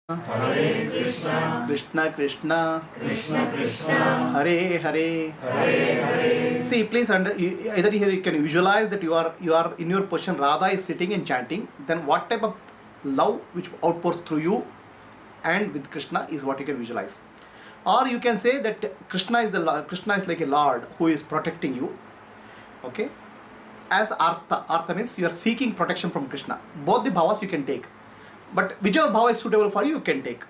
Hare Krishna, Krishna Krishna, Krishna Krishna, Hare Hare. Hare Hare. See, please either here you can visualize that you are in your position. Radha is sitting and chanting. Then what type of love which outpours through you and with Krishna is what you can visualize. Or you can say that Krishna is like a Lord who is protecting you. Okay. As Artha means you are seeking protection from Krishna. Both the bhavas you can take. But whichever bhava is suitable for you, you can take.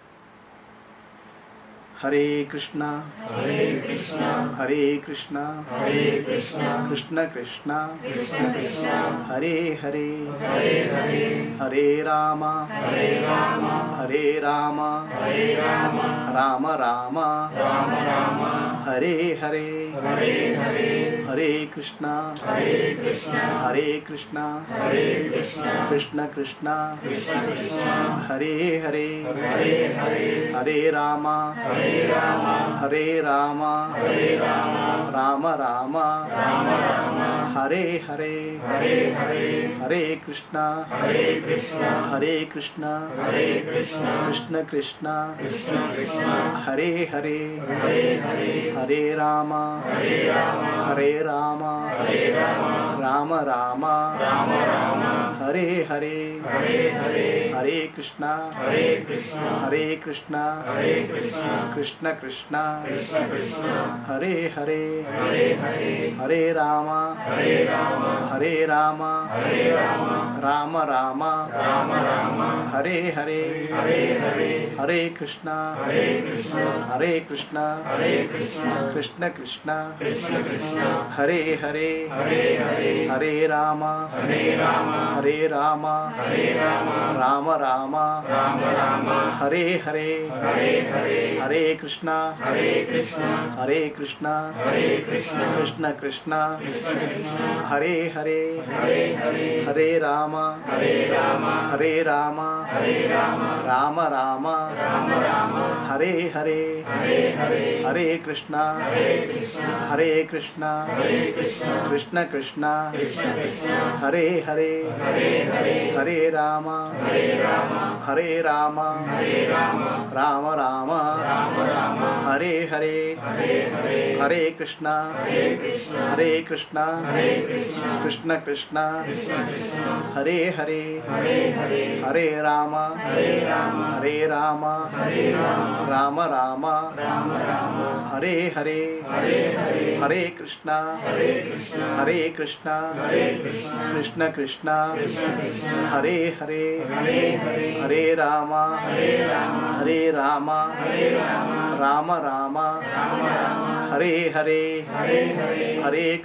Hare Krishna, Hare Krishna, Hare Krishna, Hare Krishna, Krishna Krishna, Krishna Krishna, Hare Hare, Hare Hare, Hare Rama, Hare Rama, Hare Rama, Hare Rama, Rama Rama, Rama Rama, Hare Hare, Hare Hare, Hare Krishna, Hare Krishna, Hare Krishna, Hare Krishna, Krishna Krishna, Krishna Krishna, Hare Hare, Hare Hare, Hare Rama, Hare Rama, Hare Rama, Hare Rama, Rama Rama, Rama Rama, Hare Hare, Hare Hare, Hare Krishna, Hare Krishna, Hare Krishna, Hare Krishna, Krishna Krishna, Krishna Krishna, Hare Hare, Hare Hare, Hare Rama, Hare Rama, Hare Rama, Hare Rama, Rama Rama, Rama Rama, Hare Hare, Hare Hare, Hare Krishna, Hare Krishna, Hare Krishna, Hare Krishna, Krishna Krishna, Krishna Krishna, Hare Hare, Hare Hare, Hare Rama, Hare Rama, Hare Rama, Hare Rama, Rama Rama, Rama Rama, Hare Hare, Hare Hare, Hare Krishna, Hare Krishna, Hare Krishna, Hare Krishna, Krishna Krishna, Krishna Krishna, Hare Hare, Hare Hare, Hare Rama, Hare Rama, Hare Rama, Hare Rama, Rama Rama, Rama Rama, Hare Hare, Hare Hare, Hare Krishna, Hare Krishna, Hare Krishna, Hare Krishna, Krishna Krishna, Krishna Krishna, Hare Hare, Hare Hare, Hare Rama, Hare Rama, Hare Rama, Hare Rama, Rama Rama, Rama Rama, Hare Hare, Hare Hare, Hare Krishna, Hare Krishna, Hare Krishna, Hare Krishna, Krishna Krishna, Krishna Krishna, Hare Hare, Hare Hare, Hare Rama, Hare Rama, Hare Rama, Hare Rama, Rama Rama, Rama Rama, Hare Hare, Hare Hare, Hare Krishna, Hare Krishna, Hare Krishna, Hare Krishna, Krishna Krishna, Krishna Krishna, Hare Hare, Hare Hare, Hare Rama, Hare Rama, Hare Rama, Hare Rama, Rama Rama, Rama Rama, Hare Hare, Hare Hare, Hare Krishna, Hare Krishna, Hare Krishna, Hare Krishna, Krishna Krishna, Krishna Krishna, Hare Hare, Hare Hare, Hare Rama, Hare Rama, Hare Rama, Hare Rama, Rama Rama, Rama Rama, Hare Hare, Hare Hare, Hare Krishna, Hare Krishna, Hare Krishna, Hare Krishna, Krishna Krishna, Krishna Krishna, Hare Hare, Hare Hare, Hare Rama, Hare Rama, Hare Rama, Hare Rama, Rama Rama, Rama Rama, Hare Hare, Hare Hare, Hare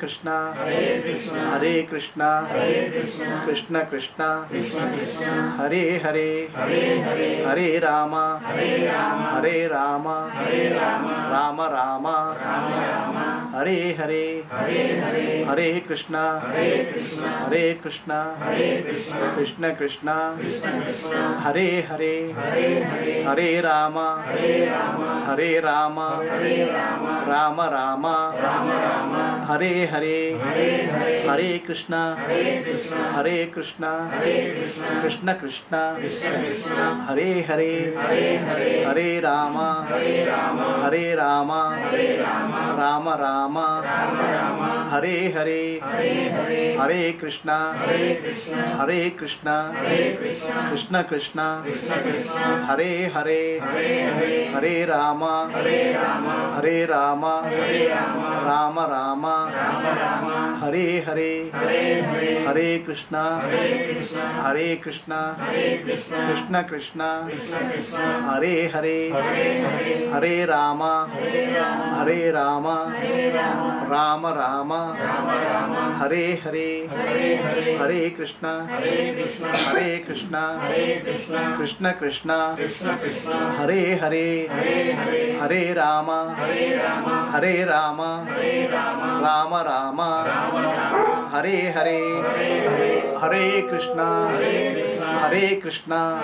Krishna, Hare Krishna, Hare Krishna, Hare Krishna, Krishna Krishna, Krishna Krishna, Hare Hare, Hare Hare, Hare Rama, Hare Rama, Hare Rama, Hare Rama, Rama Rama, Rama Rama, Hare Hare, Hare Hare, Hare Krishna, Hare Krishna, Hare Krishna, Hare Krishna, Krishna Krishna, Krishna Krishna, Hare Hare, Hare Hare, Hare Rama, Hare Rama, Hare Rama, Hare Rama, Rama Rama, Rama Rama, Hare Hare, Hare Hare, Hare Krishna, Hare Krishna, Hare Krishna, Hare Krishna, Krishna Krishna, Krishna Krishna, Hare Hare, Hare Hare, Hare Rama, Hare Rama, Hare Rama, Hare Rama, Rama Rama, Rama Rama, Hare Hare, Hare Hare, Hare Krishna, Hare Krishna, Hare Krishna, Hare Krishna, Krishna Krishna, Krishna Krishna, Hare Hare, Hare Hare, Hare Rama, Hare Rama, Hare Rama, Hare Rama, Rama Rama, Rama Rama, Hare Hare, Hare Hare, Hare Krishna, Hare Krishna, Hare Krishna, Hare Krishna, Krishna Krishna, Krishna Krishna, Hare Hare, Hare Hare, Hare Rama, Hare Rama, Hare Rama, Hare Rama, Rama Rama, Rama Rama, Hare Hare, Hare Hare, Hare Krishna, Hare Krishna, Hare Krishna,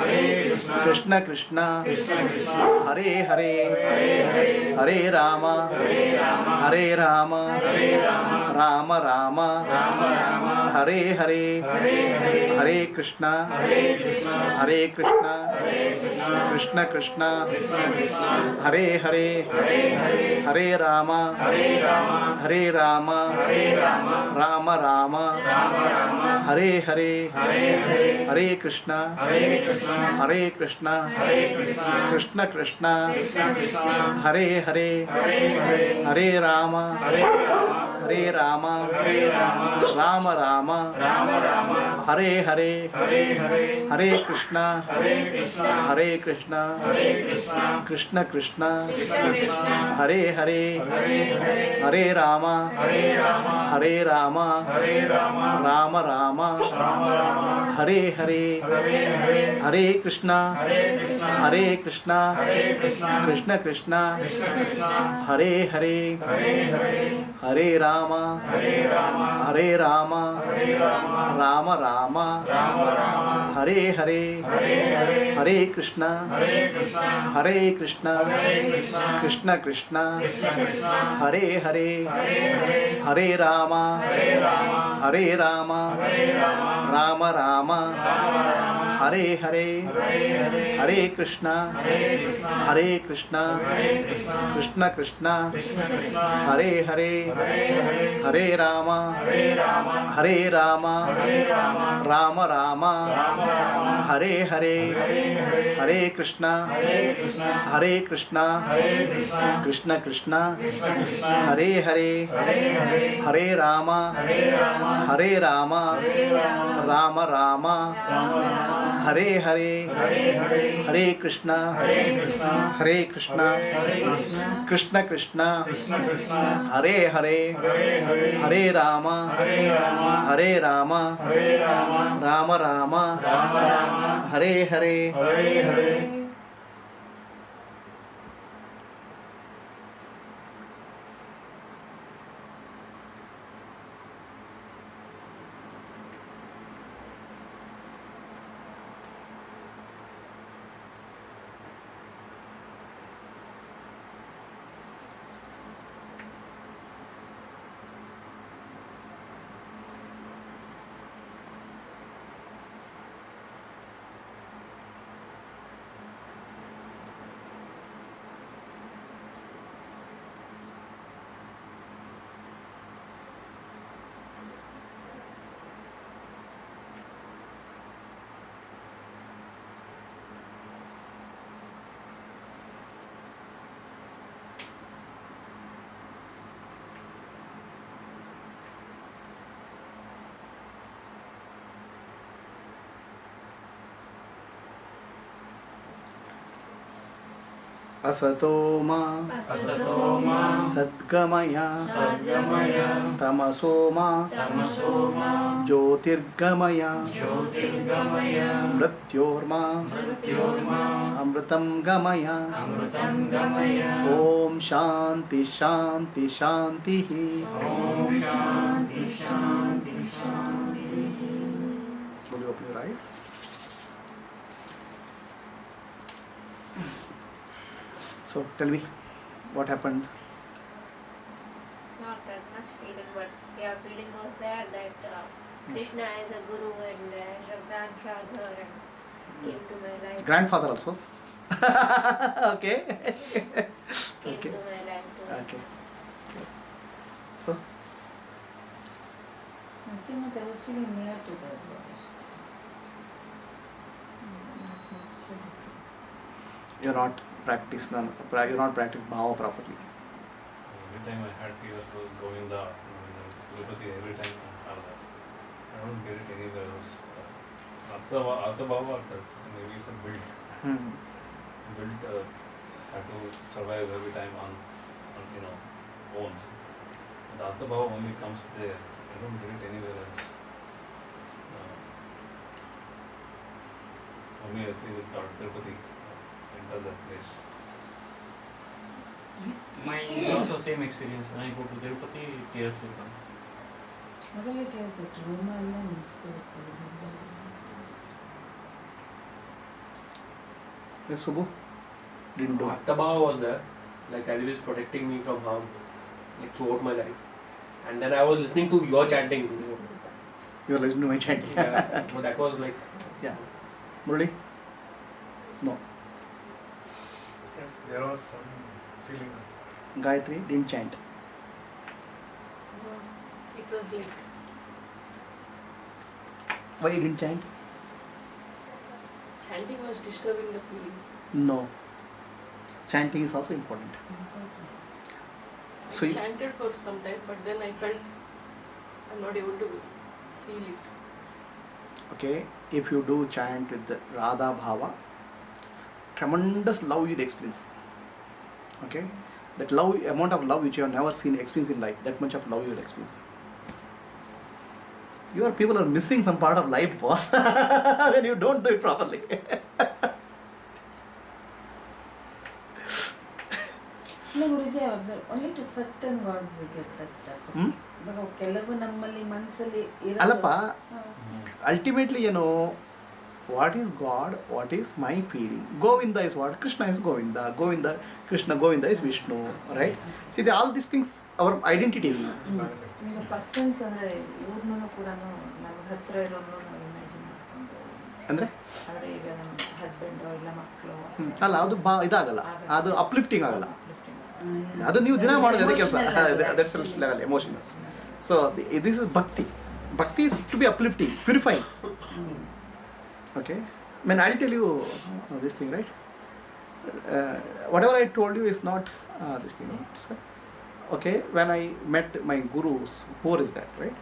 Krishna Krishna, Hare Hare, Hare Rama, Hare Rama, Rama Rama, Hare Hare, Hare Krishna, Hare Krishna, Krishna Krishna, Hare Hare, Hare Rama, Hare Rama, Rama Rama, Hare Hare, Hare Krishna, Hare Krishna, Krishna Krishna, Hare Hare, Hare Rama, Hare Rama, Rama Rama, Hare Hare, Hare Krishna, Hare Krishna, Krishna Krishna, Hare Hare, Hare Rama, Hare Rama, Rama Rama, Hare Hare, Hare Krishna, Hare Krishna, Krishna Krishna, Hare Hare, Hare Rama, Hare Rama, Rama Rama, Hare Hare, Hare Krishna, Hare Krishna, Krishna Krishna, Hare Hare, Hare Rama, Hare Rama, Rama Rama, Hare Hare, Hare Krishna, Hare Krishna, Krishna Krishna, Hare Hare, Hare Rama, Hare Rama, Rama Rama, Hare Hare, Hare Krishna, Hare Krishna, Krishna Krishna, Hare Hare, Hare Rama, Hare Rama, Rama Rama, Hare Hare, Hare Krishna, Hare Krishna, Krishna Krishna, Hare Hare, Hare Rama, Hare Rama, Rama Rama, Hare Hare. असतो मा सद्गमया तमसो मा ज्योतिर्गमया मृत्योर्मा अमृतं गमया ॐ शान्ति शान्ति शान्तिः Slowly open your eyes. So tell me, what happened? Not that much feeling, but yeah, feeling was there that Krishna is a guru and as a grandfather and came to my life. Grandfather also? Okay. Came Okay. to my life too. Okay. So, Nothing much. I was feeling near to the Buddhist. Not much difference. you're not practice bhava properly. Every time I had fevers for Govinda, Tirupati, every time I have that. I don't get it anywhere else. Artha Bhava, maybe it's a build. Have to survive every time on bones. The Artha Bhava only comes there. I don't get it anywhere else. Only I see with Lord Tirupati enter that place. Mine is also same experience. When I go to Tirupati, tears will come. What do you taste? The trauma and Yes, Subbu? Didn't do. Attabhava was there, like Adi was protecting me from harm, like throughout my life. And then I was listening to your chanting. You are listening to my chanting. Yeah, so that was like. Yeah. Murali? No. Yes, there was some feeling. Gayatri didn't chant. It was like Why you didn't chant? chanting was disturbing the feeling. No. Chanting is also important. So I you, chanted for some time, but then I felt I'm not able to feel it. okay, if you do chant with the Radha Bhava, tremendous love you'll experience. Okay? That love, amount of love which you have never seen, experienced in life, that much of love you will experience. Your people are missing some part of life, boss, when you don't do it properly. No, Guruji, I observe only to certain gods we get that. Hmm? But ಕೆಲವು ನಮ್ಮಲ್ಲಿ ಮನಸ್ಸಲ್ಲಿ Alapa, ultimately, you know, what is God, what is my feeling? Govinda is what? Krishna is Govinda. Govinda, Krishna, Govinda is Vishnu, right? See, all these things, our identities. ಈಗ persons ಅಂದ್ರೆ ಇವ್ರನ್ನೂ ಕೂಡ ನಮ್ಗೆ ಹತ್ರ ಇರೋನು ನಾವು ಇಮ್ಯಾಜಿನ್ ಮಾಡ್ಕೊಂಡು ಅಂದ್ರೆ ಅಂದ್ರೆ ಈಗ ನಮ್ಮ ಹಸ್ಬೆಂಡು ಇಲ್ಲ ಮಕ್ಕಳು ಅಲ್ಲ ಅದು ಇದಾಗಲ್ಲ, ಅದು ಅಪ್ಲಿಫ್ಟಿಂಗ್ ಆಗಲ್ಲ. ಅದು ನೀವು ದಿನ ಮಾಡೋದು ಅದೇ ಕೆಲಸ, that's level emotion. So this is ಭಕ್ತಿ. Bhakti is to be uplifting, purifying. Okay? I mean, I'll tell you this thing, right? Whatever I told you is not this thing. Right? Okay? When I met my gurus, who is that, right?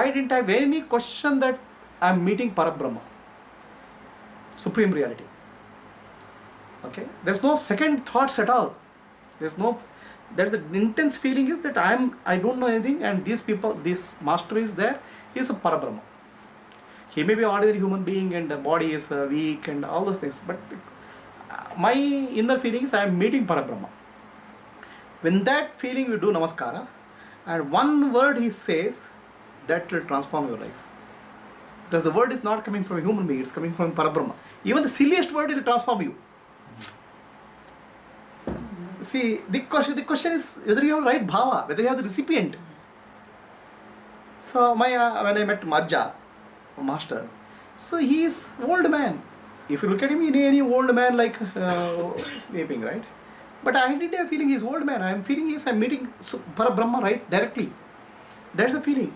I didn't have any question that I'm meeting Parabrahma, Supreme Reality. Okay? There's no second thoughts at all. There's the intense feeling is that I don't know anything, and these people, this master is there, he is a Parabrahma. He may be an ordinary human being and the body is weak and all those things, but my inner feeling is I am meeting Parabrahma. When that feeling you do namaskara, and one word he says, that will transform your life. Because the word is not coming from a human being, it's coming from Parabrahma. Even the silliest word will transform you. See, the question is whether you have the right bhava, whether you have the recipient. So when I met Majja, master, so he is old man. If you look at him, any old man like sleeping, right? But I didn't have a feeling he's old man. I am feeling I'm meeting Parabrahma, right, directly. That's the feeling.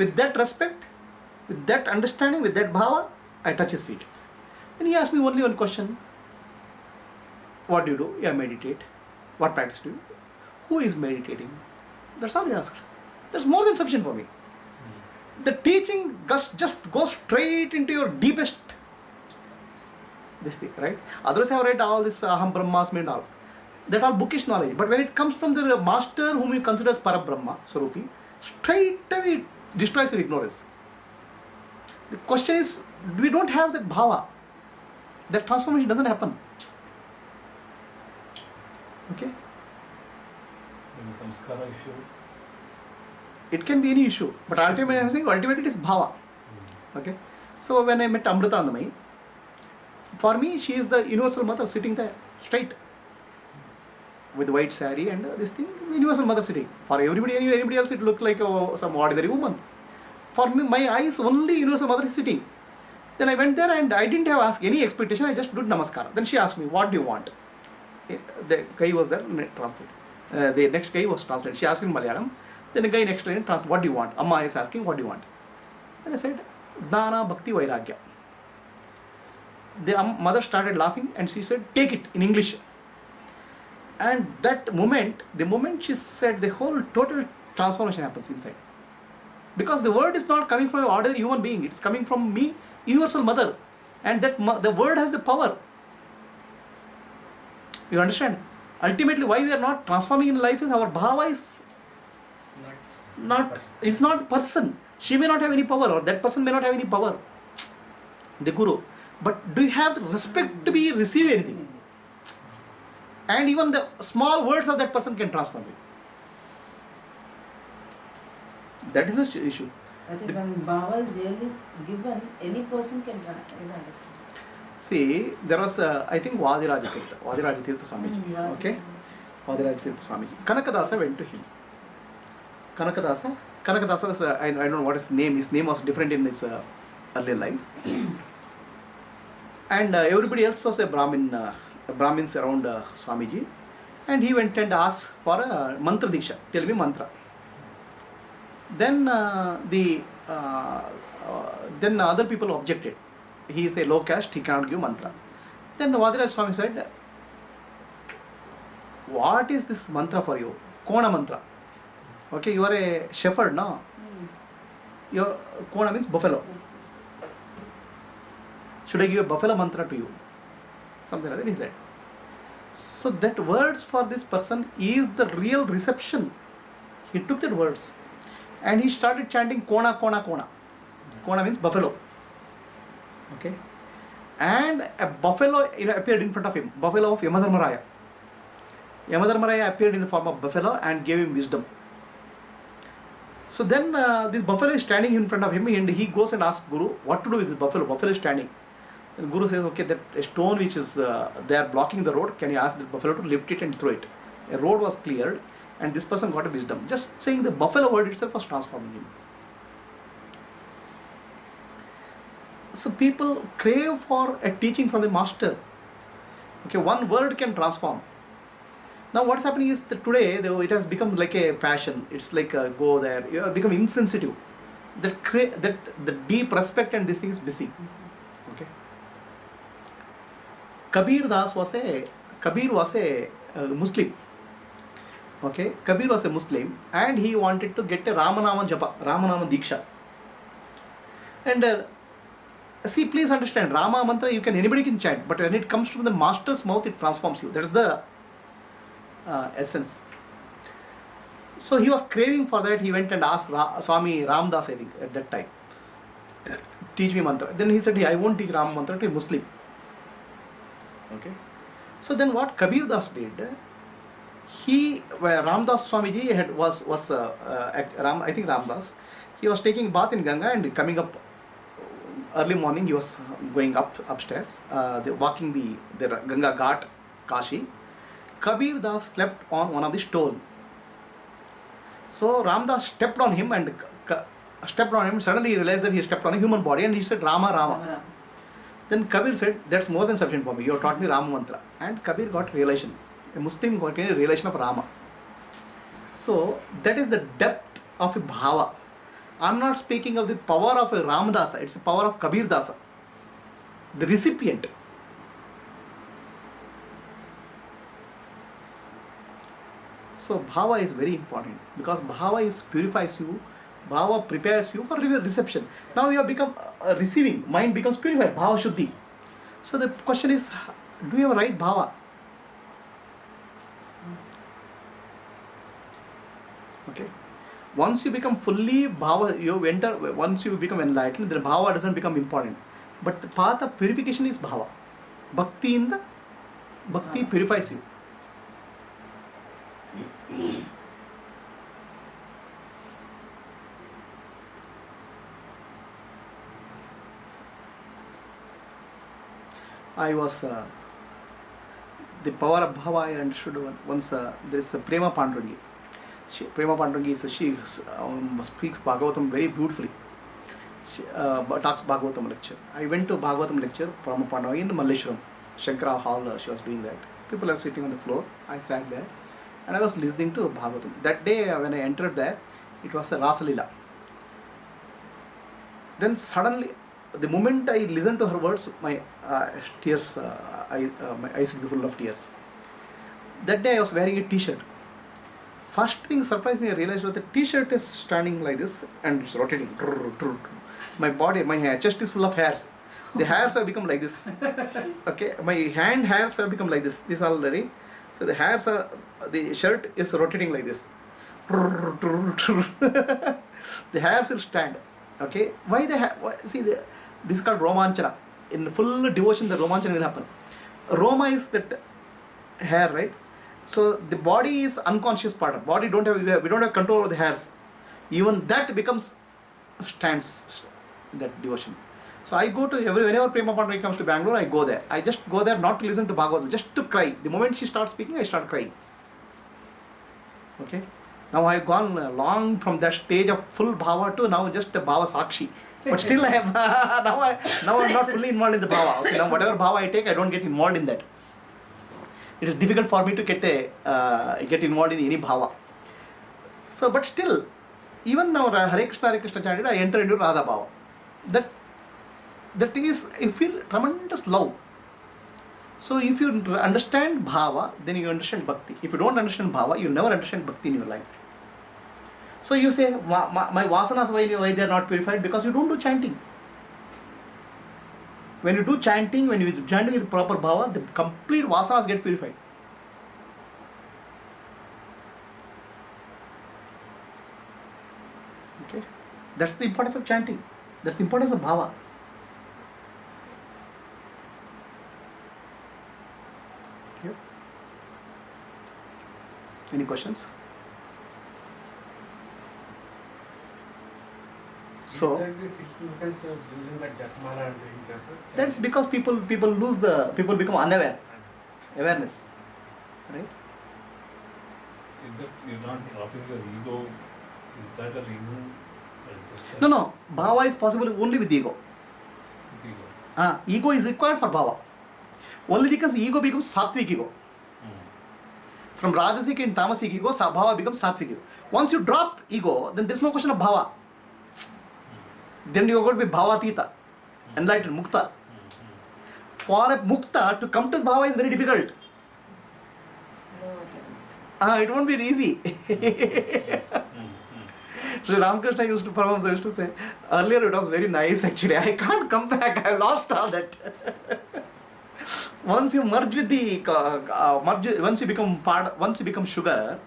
With that respect, with that understanding, with that bhava, I touch his feet. Then he asked me only one question. What do you do? Yeah, meditate. What practice do you do? Who is meditating? That's all he asked. That's more than sufficient for me. The teaching just goes straight into your deepest this thing, right? Others have read all this Aham Brahmasmi and all. That all bookish knowledge. But when it comes from the master whom you consider as Parabrahma, Swarupi, straight away it destroys your ignorance. The question is, we don't have that bhava. That transformation doesn't happen. Okay? Maybe samskara issue. It can be any issue, but ultimately I'm saying ultimately it is bhava. Okay? So when I met Amrita Andamayi, for me she is the universal mother sitting there straight with white saree and this thing, universal mother sitting. For anybody else it looked like some ordinary woman. For me, my eyes only universal mother is sitting. Then I went there and I didn't have asked any expectation, I just did namaskara. Then she asked me, what do you want? The guy was there, translate. The next guy was translated. She asked in Malayalam. Then the guy next to him translate, what do you want? Amma is asking, what do you want? Then I said, Dana Bhakti Vairagya. The mother started laughing and she said, take it in English. And that moment, the moment she said, the whole total transformation happens inside. Because the word is not coming from an ordinary human being, it's coming from me, universal mother. And that the word has the power. You understand? Ultimately, why we are not transforming in life is our bhava is it's not person. She may not have any power, or that person may not have any power. The guru. But do you have the respect to be receive anything? And even the small words of that person can transform you. That is the issue. That is when bhava is really given, any person can See, there was, I think, Vadirajatirtha Swamiji. Okay? Vadirajatirtha Swamiji. Kanakadasa went to him. Kanakadasa was, I don't know what his name. His name was different in his earlier life. And everybody else was a Brahmins around Swamiji. And he went and asked for a mantra diksha. Tell me mantra. Then then other people objected. He is a low caste, he cannot give mantra. Then Vadiraj Swami said, what is this mantra for you? Kona mantra. Okay, you are a shepherd, no? Your Kona means buffalo. Should I give a buffalo mantra to you? Something like that, he said. So that words for this person is the real reception. He took that words and he started chanting Kona, Kona, Kona. Kona means buffalo. Okay. And a buffalo appeared in front of him. Buffalo of Yamadharmaraya. Yamadharmaraya appeared in the form of buffalo and gave him wisdom. So then this buffalo is standing in front of him and he goes and asks Guru, what to do with this buffalo? Buffalo is standing. And Guru says, okay, that a stone which is there blocking the road, can you ask the buffalo to lift it and throw it? A road was cleared and this person got a wisdom. Just saying the buffalo word itself was transforming him. So people crave for a teaching from the master. Okay, one word can transform. Now what's happening is that today it has become like a fashion. It's like go there. You have become insensitive. That the deep respect and this thing is missing. Okay. Kabir was a Muslim. Okay, Kabir was a Muslim and he wanted to get a Ramanama Japa, Ramanama Diksha. And see, please understand, Rama mantra anybody can chant, but when it comes from the master's mouth, it transforms you. That is the essence. So he was craving for that. He went and asked Swami Ramdas, I think, at that time, teach me mantra. Then he said, hey, I won't teach Rama mantra to a Muslim. Okay. So then what Kabir Das did, where Ramdas Swamiji I think Ramdas, he was taking bath in Ganga and coming up early morning. He was going upstairs, walking the Ganga Ghat, Kashi. Kabir Das slept on one of the stones. So Ramdas stepped on him and suddenly he realized that he stepped on a human body and he said Rama, Rama. Then Kabir said, that's more than sufficient for me. You have taught me Rama mantra. And Kabir got realization. A Muslim got a realization of Rama. So that is the depth of a bhava. I am not speaking of the power of a Ramadasa. It's the power of Kabir Dasa, the recipient. So bhava is very important because bhava purifies you. Bhava prepares you for reception. Now you have become receiving. Mind becomes purified. Bhava shuddhi. So the question is, do you have a right bhava? Okay. Once you become fully bhava, once you become enlightened, then bhava doesn't become important. But the path of purification is bhava. Bhakti purifies you. The power of bhava I understood once. There is a Prema Pandurangi. Prema Pandurangi she speaks Bhagavatam very beautifully. She talks Bhagavatam lecture. I went to Bhagavatam lecture, Prema Pandurangi in Malleshwaram, Shankara Hall. She was doing that. People are sitting on the floor. I sat there and I was listening to Bhagavatam. That day when I entered there, it was a Rasa Leela. Then suddenly, the moment I listened to her words, my tears, my eyes would be full of tears. That day I was wearing a t-shirt. First thing surprised me, I realized that the t-shirt is standing like this and it's rotating. My body, my chest is full of hairs. The hairs have become like this. Okay, my hand hairs have become like this. This already. So the shirt is rotating like this. The hairs will stand. Okay, why the hair? See, this is called Romanchana. In full devotion, the Romanchana will happen. Roma is that hair, right? So the body is unconscious part. We don't have control over the hairs. Even that becomes stands that devotion. So I go to whenever Prema Pandari comes to Bangalore, I go there. I just go there not to listen to Bhagavatam, just to cry. The moment she starts speaking, I start crying. Okay. Now I have gone long from that stage of full bhava to now just a bhava sakshi. But still I have now I'm not fully involved in the bhava. Okay. Now whatever bhava I take, I don't get involved in that. It is difficult for me to get involved in any bhava. So, but still, even now Hare Krishna chanted, I enter into Radha bhava. That is, I feel tremendous love. So if you understand bhava, then you understand bhakti. If you don't understand bhava, you never understand bhakti in your life. So you say, my vasanas, why they are not purified? Because you don't do chanting. When you do chanting, when you do chanting with proper bhava, the complete vasanas get purified. Okay, that's the importance of chanting. That's the importance of bhava. Okay. Any questions? So is that the significance of using that Japmala and doing japa? that's because people become unaware. Awareness. Right? If that is not dropping the ego, is that a reason? No. Bhava is possible only with ego. With ego. Ego is required for bhava. Only because ego becomes sattvic ego. From rajasic and tamasic ego, bhava becomes sattvic ego. Once you drop ego, then there's no question of bhava. Then you are going to be bhavatita, enlightened, mukta. For a mukta to come to bhava is very difficult. It won't be easy. Sri Ramakrishna Paramahamsa used to say, earlier it was very nice actually, I can't come back, I lost all that. Once you merge with the, once you become sugar,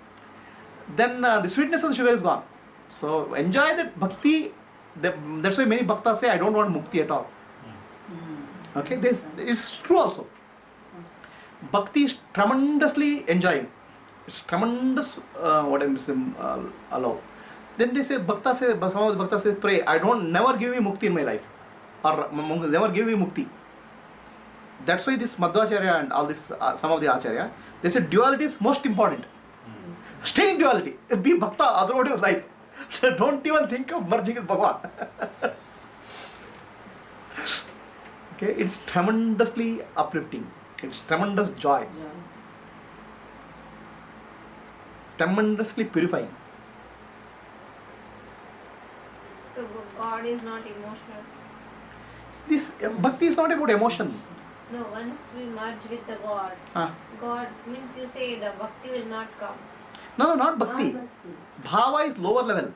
then the sweetness of the sugar is gone. So enjoy that bhakti. That's why many bhaktas say, I don't want mukti at all. Okay, this is true also. Bhakti is tremendously enjoying. It's tremendous, what I'm saying, allow. Then they say, some of the bhaktas say, pray, never give me mukti in my life. Or never give me mukti. That's why this Madhvacharya and all this, some of the Acharya, they say duality is most important. Stay in duality. Be bhakta otherwise your life. Don't even think of merging with Bhagavan. Okay, it's tremendously uplifting. It's tremendous joy. Tremendously purifying. So God is not emotional. This bhakti is not about emotion. No, once we merge with the God, God means you say the bhakti will not come. No, not bhakti. Bhava is lower level.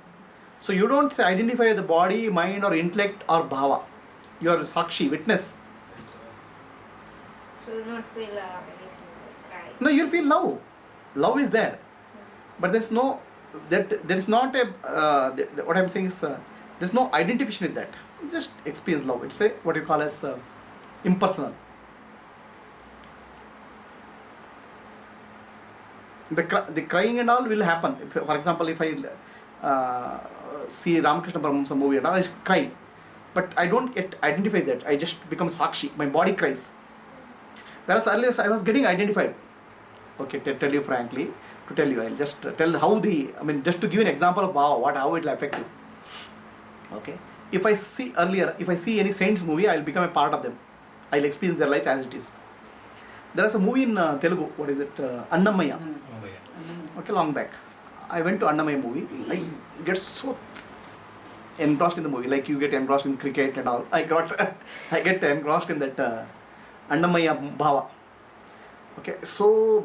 So you don't identify the body, mind or intellect or bhava. You are sakshi, witness. So you will not feel anything like cry. No, you'll feel love. Love is there. But there is not what I'm saying is, there's no identification with that. You just experience love. It's what you call as impersonal. The crying and all will happen. For example, if I see Ramakrishna Paramahamsa movie and all, I cry. But I don't get identify that. I just become sakshi. My body cries. Whereas earlier I was getting identified. Okay, to tell you frankly, I'll just tell how just to give you an example of how it will affect you. Okay. If I see any saints movie, I'll become a part of them. I'll experience their life as it is. There is a movie in Telugu, what is it? Annamaya. Okay, long back. I went to Annamaya movie. I get so engrossed in the movie, like you get engrossed in cricket and all. I get engrossed in that Annamaya bhava. Okay, so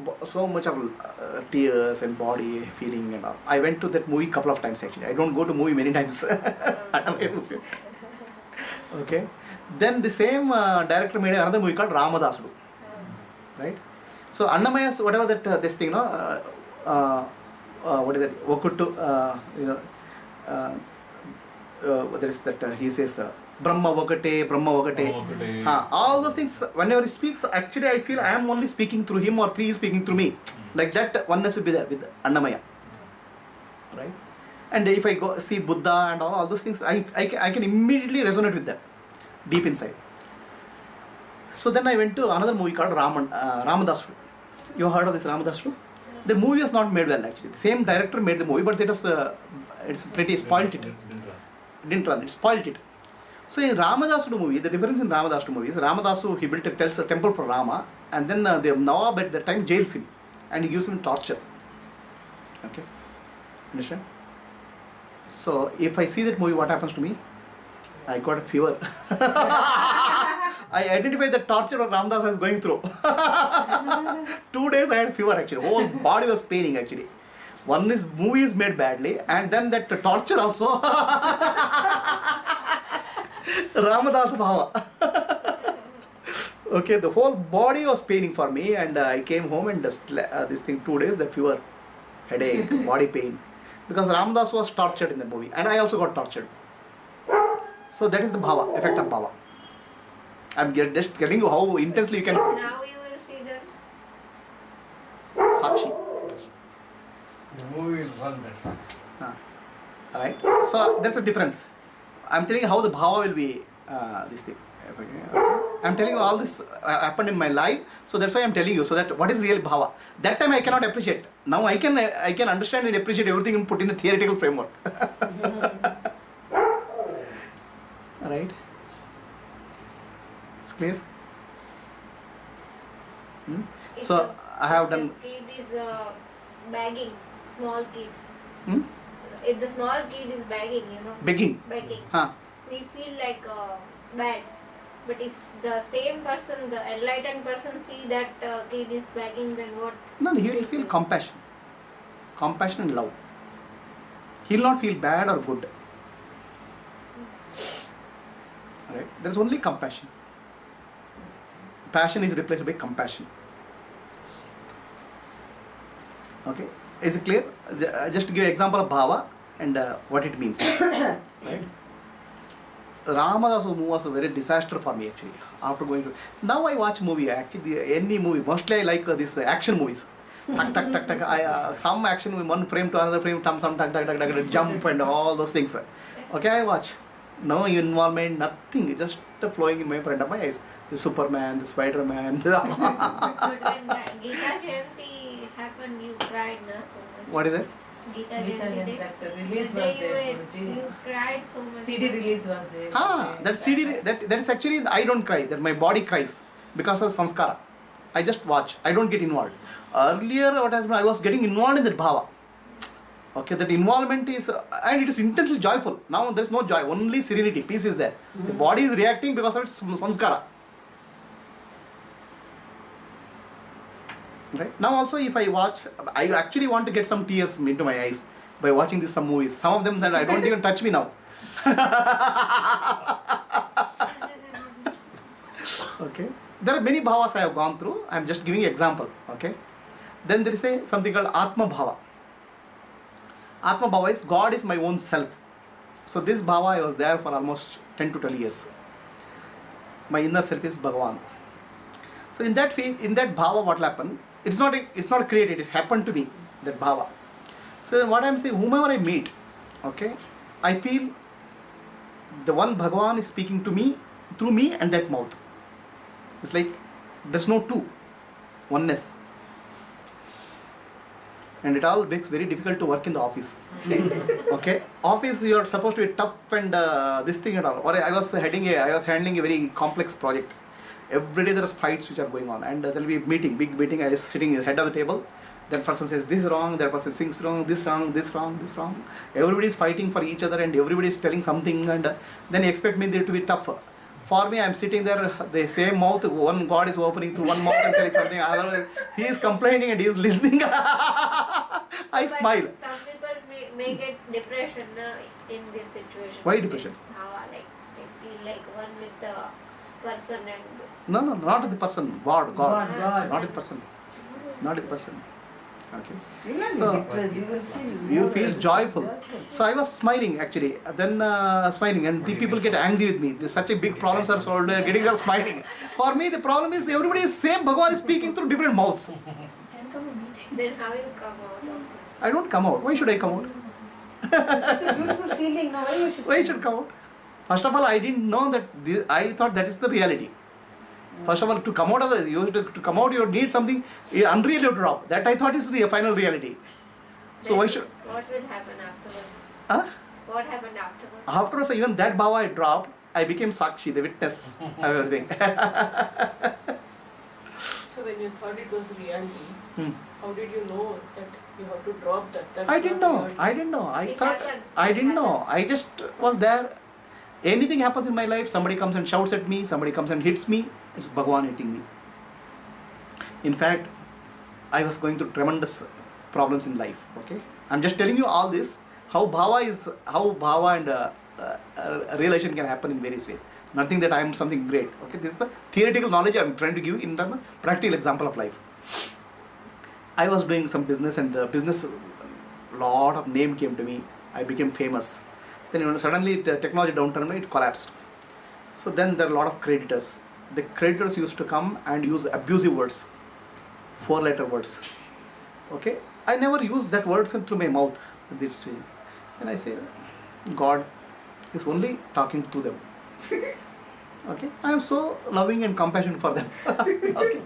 much of tears and body feeling and all. I went to that movie couple of times actually. I don't go to movie many times. Annamaya movie. Okay. Then the same director made another movie called Ramadasudu. Right? So Annamaya's whatever that this thing, what is that? Vakuttu, there is that he says Brahma Vakate. All those things. Whenever he speaks, actually I feel I am only speaking through him or he is speaking through me. Like that oneness will be there with Annamaya. Right? And if I go see Buddha and all those things, I can immediately resonate with that. deep inside. So then I went to another movie called Ramadasru. You heard of this Ramadasru? The movie was not made well actually. The same director made the movie, but it was it's pretty spoiled it. Didn't run. It spoiled it. So in Ramadasu movie, the difference in Ramadasu movie is Ramadasu, he tells a temple for Rama, and then the Nawab at that time jails him, and he gives him torture. Okay, understand? So if I see that movie, what happens to me? I got a fever. I identified the torture of Ramdas I was going through. 2 days I had fever actually. Whole body was paining actually. One is movie is made badly, and then that torture also. Ramadas Bhava. Okay, the whole body was paining for me, and I came home and just this thing 2 days, that fever, headache, body pain, because Ramadas was tortured in the movie, and I also got tortured. So that is the bhava, effect of bhava. I'm just telling you how intensely you can. Now you will see them. Sakshi. The movie will run, that's all. Alright. So there's a difference. I'm telling you how the bhava will be this thing. I'm telling you all this happened in my life, so that's why I'm telling you. So that what is real bhava? That time I cannot appreciate. Now I can understand and appreciate everything and put in the theoretical framework. Alright. It's clear. If So the- I have if the done. kid is begging, small kid. Hmm? If the small kid is begging, Begging. begging, Huh. we feel like bad. But if the same person, the enlightened person, see that kid is begging, then what? No, he will feel compassion. Compassion and love. He will not feel bad or good. Right? There is only compassion. Passion is replaced by compassion. Okay? Is it clear? Just to give an example of bhava and what it means. Right? Ramadasu movie was a very disaster for me actually. After going to now I watch movie actually any movie mostly I like this action movies. Tuck tuck tuck tuck. Some action movie, one frame to another frame, some tuck tuck tuck tuck, jump and all those things. Okay, I watch. No involvement, nothing. Just flowing in my front of my eyes. The Superman, the Spider-Man. But when the Gita Jayanti happened, you cried na so much. What is it? Gita Gita Jayanti Jayanti, day. that release was Day there, you cried so much. CD release was there. That CD, that is actually, I don't cry, that my body cries because of samskara. I just watch, I don't get involved. Earlier, what has been, I was getting involved in that bhava. Okay, that involvement is, and it is intensely joyful. Now there is no joy, only serenity, peace is there. The body is reacting because of its samskara. Right? Now also if I watch, I actually want to get some tears into my eyes by watching these some movies. Some of them that I don't even touch me now. Okay. There are many bhavas I have gone through. I am just giving an example. Okay. Then there is something called Atma Bhava. Atma Bhava is God is my own self. So this bhava I was there for almost 10 to 12 years. My inner self is Bhagavan. So in that bhava what will happen? It's not created, it happened to me, that bhava. So then what I am saying, whomever I meet, okay, I feel the one Bhagavan is speaking to me, through me and that mouth. It's like, there's no two, oneness. And it all makes very difficult to work in the office. Okay, office you are supposed to be tough and this thing and all. Or I was handling a very complex project. Every day there are fights which are going on, and there will be a meeting, big meeting. I was sitting at the head of the table. That person says this is wrong, that person thinks wrong, this wrong, this wrong, this wrong. Everybody is fighting for each other, and everybody is telling something, and then you expect me there to be tough. For me, I am sitting there, the same mouth, one God is opening through one mouth and telling something, otherwise he is complaining and he is listening. I But smile. Some people may get depression in this situation. Why depression? Like they feel like one with the person and No, not with the person, God. God. Not with the person. Not with the person. Okay. You will not So, be depressed, you more feel joyful. So I was smiling actually. Then smiling, and the people get angry with me. There's such a big problems are solved. They're getting her smiling. For me, the problem is everybody is same. Bhagavan is speaking through different mouths. then how you come out of this? I don't come out. Why should I come out? It's such a beautiful feeling. Now why you should Why should come out? First of all, I didn't know that. I thought that is the reality. First of all, to come out of the, to come out, you need something unreal you drop. That I thought is the final reality. So Then why should? What will happen afterwards? Huh? What happened afterwards? Afterwards, even that bhava I dropped. I became Sakshi, the witness of everything. So when you thought it was reality, Hmm. how did you know that you have to drop that? That's I didn't not know. reality. I didn't know. I It thought happens. I It didn't know. happens. I just was there. Anything happens in my life, somebody comes and shouts at me, somebody comes and hits me, it's Bhagwan hitting me. In fact, I was going through tremendous problems in life. Okay, I'm just telling you all this. How bhava and realization can happen in various ways. Nothing that I am something great. Okay, this is the theoretical knowledge I'm trying to give in the practical example of life. I was doing some business, and business, lot of name came to me. I became famous. Then suddenly the technology downturn, it collapsed. So then there are a lot of creditors. The creditors used to come and use abusive words, 4-letter words. Okay, I never used that words through my mouth. Then I say, God is only talking to them. Okay, I am so loving and compassionate for them. Okay.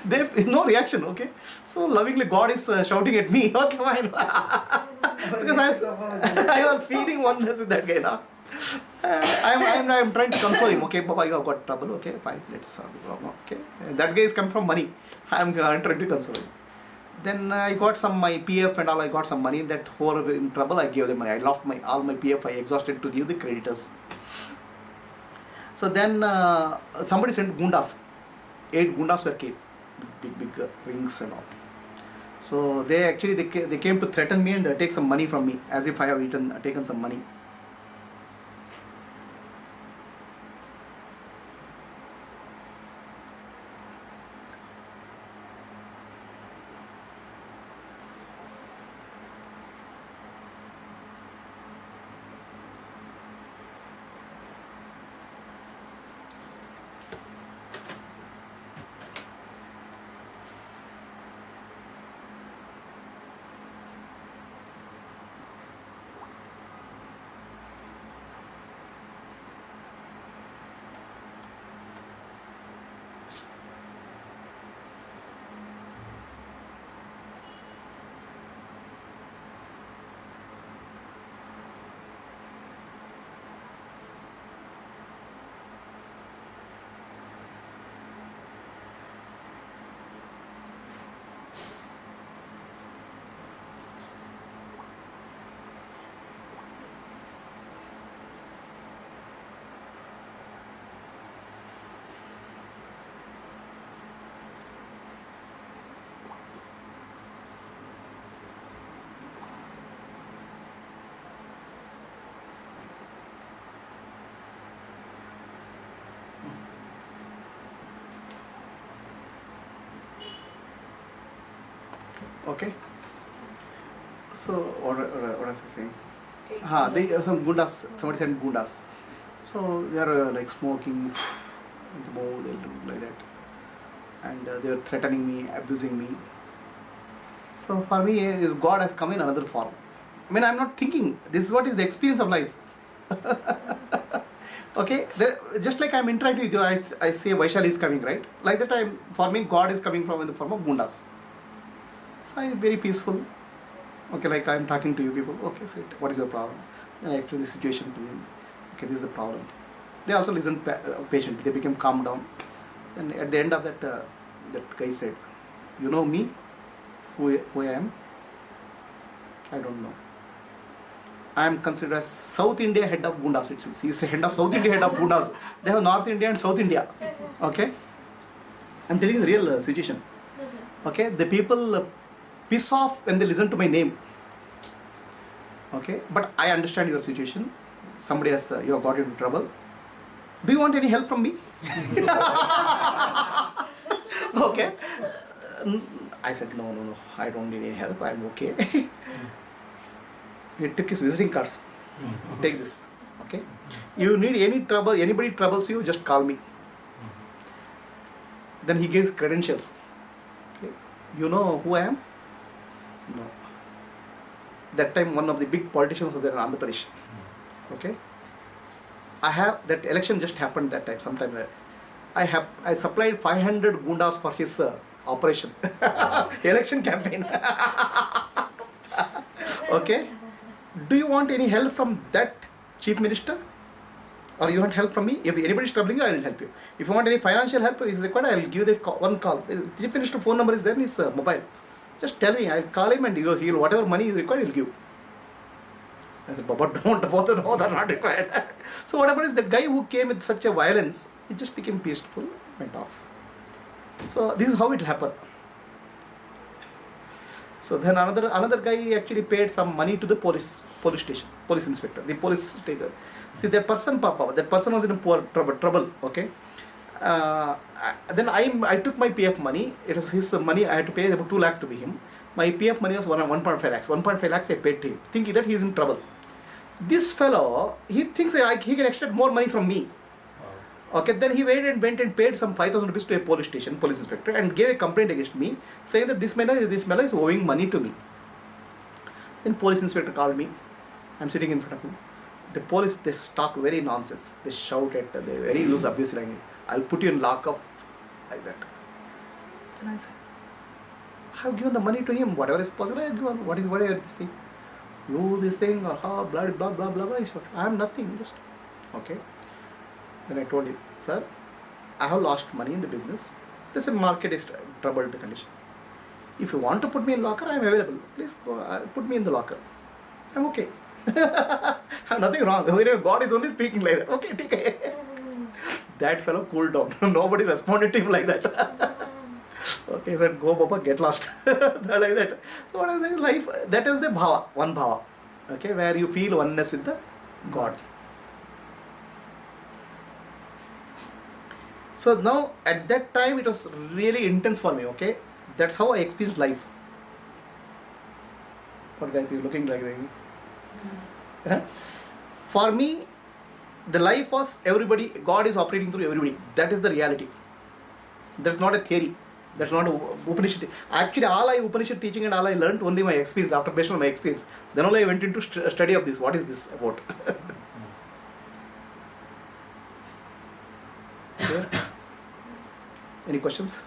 They no reaction. Okay, so lovingly God is shouting at me. Okay, fine. Because I was feeling oneness with that guy now. I'm trying to console him. Okay, Baba, you have got trouble. Okay, fine, let's solve the problem. Okay, that guy is come from money. I'm trying to console him. Then I got some my PF and all. I got some money. That who were in trouble, I gave them money. I lost all my PF. I exhausted to give the creditors. So then somebody sent gundas. 8 gundas were came, big rings and all. So they came to threaten me and take some money from me, as if I have taken some money. Okay. So what was I saying? They some gundas. Somebody said gundas. So they are like smoking in the mouth, they'll do like that, and they are threatening me, abusing me. So for me, is God has come in another form. I mean, I'm not thinking. This is what is the experience of life. Okay, just like I'm interacting with you, I say Vaishali is coming, right? Like that, for me, God is coming from in the form of gundas. So I'm very peaceful. Okay, like I'm talking to you people. Okay, sit. What is your problem? Then I explain the situation to them. Okay, this is the problem. They also listen patiently. They became calm down. And at the end of that, that guy said, "You know me, who I am? I don't know. I am considered as South India head of Gundas." It seems he is the head of South India head of Gundas. They have North India and South India. Okay, I'm telling you the real situation. Okay, the people piss off when they listen to my name. Okay, but I understand your situation. Somebody has you have got into trouble. Do you want any help from me? Okay. I said no. I don't need any help. I'm okay. He took his visiting cards. Take this. Okay. You need any trouble, anybody troubles you, just call me. Then he gives credentials. Okay. You know who I am? No. That time one of the big politicians was there in Andhra Pradesh. Okay. That election just happened that time, sometime there. I supplied 500 gundas for his operation, election campaign. Okay. Do you want any help from that chief minister? Or you want help from me? If anybody is troubling you, I will help you. If you want any financial help is required, I will give you one call. The chief minister phone number is there in his mobile. Just tell me, I will call him and he will, whatever money is required, he will give. I said, Baba, don't bother, no, that's not required. So what happened is the guy who came with such a violence, it just became peaceful, went off. So this is how it happened. So then another guy actually paid some money to the police station, police inspector, the police taker. See that person, that person was in trouble. Okay. Then I took my PF money. It was his money. I had to pay about 2 lakh to be him. My PF money was 1.5 lakhs. 1.5 lakhs I paid to him, thinking that he is in trouble. This fellow, he thinks he can extract more money from me. Okay, then he went and paid some 5,000 rupees to a police inspector, and gave a complaint against me, saying that this fellow is owing money to me. Then police inspector called me. I'm sitting in front of him. The police, they talk very nonsense. They shout at, they very use abusive language. I'll put you in lockup, like that. Then I said, I have given the money to him. Whatever is possible, I have given. What is this thing? You this thing, blah blah blah blah blah. He said, I am nothing. Just okay. Then I told him, sir, I have lost money in the business. This market is troubled the condition. If you want to put me in locker, I am available. Please go, put me in the locker. I'm okay. I have nothing wrong. God is only speaking like that. Okay, take it. That fellow cooled down. Nobody responded to him like that. Okay, he said, go Baba, get lost. Like that. So what I'm saying, life, that is the bhava, one bhava. Okay, where you feel oneness with the God. So now at that time it was really intense for me, okay? That's how I experienced life. What guys, you're looking like that? Huh? For me, the life was everybody, God is operating through everybody. That is the reality. That's not a theory. That's not a Upanishad. Actually, all I Upanishad teaching and all I learned only my experience, after based on my experience. Then only I went into study of this. What is this about? Clear? Any questions?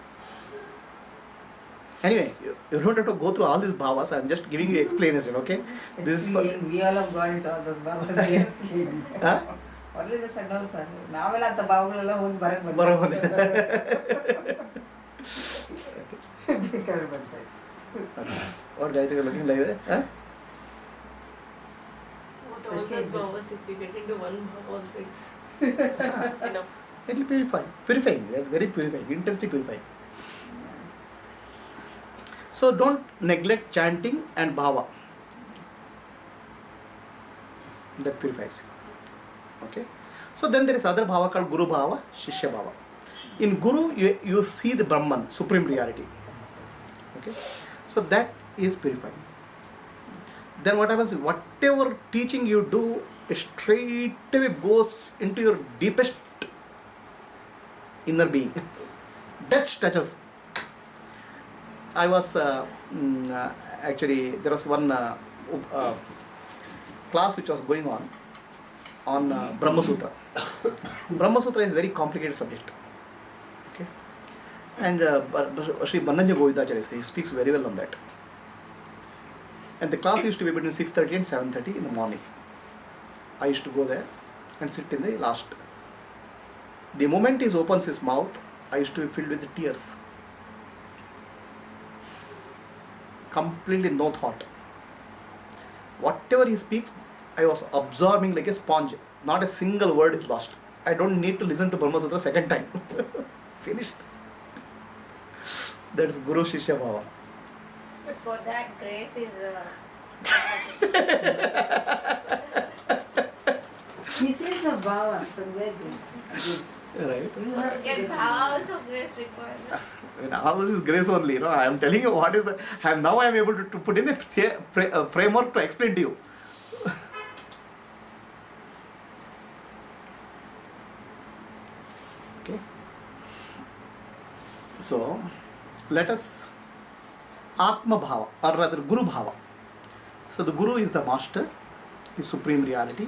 Anyway, you don't have to go through all these bhavas. I'm just giving you explanation, okay? This is for... We all have gone into all those bhavas. Yes. Huh? Only the sundown, sir. Now we'll have the bhavas all barak What guys are looking like that? Huh? What all those bhavas, if we get into one bhava also, it's enough. It will purify. Purifying. They are very purifying. Intensely purifying. So don't neglect chanting and bhava. That purifies you. Okay. So then there is other bhava called Guru Bhava, Shishya Bhava. In Guru, you see the Brahman, supreme reality. Okay. So that is purifying. Then what happens is, whatever teaching you do, it straight away goes into your deepest inner being. That touches. I was actually, there was one class which was going on Brahma Sutra. Brahma Sutra is a very complicated subject. Okay, and Sri Bannanja Govindacharya, he speaks very well on that. And the class used to be between 6:30 and 7:30 in the morning. I used to go there and sit in the last. The moment he opens his mouth, I used to be filled with the tears. Completely no thought. Whatever he speaks, I was absorbing like a sponge. Not a single word is lost. I don't need to listen to Brahma Sutra second time. Finished. That's Guru Shishya Bhava. But for that, grace is. He says the bhava, from where this? Right. You have To get bhava also grace required. When all this is grace only, you know. I am telling you what is the. Now I am able to put in a framework to explain to you. Okay. So, let us Atma Bhava, or rather Guru Bhava. So the Guru is the master, is supreme reality.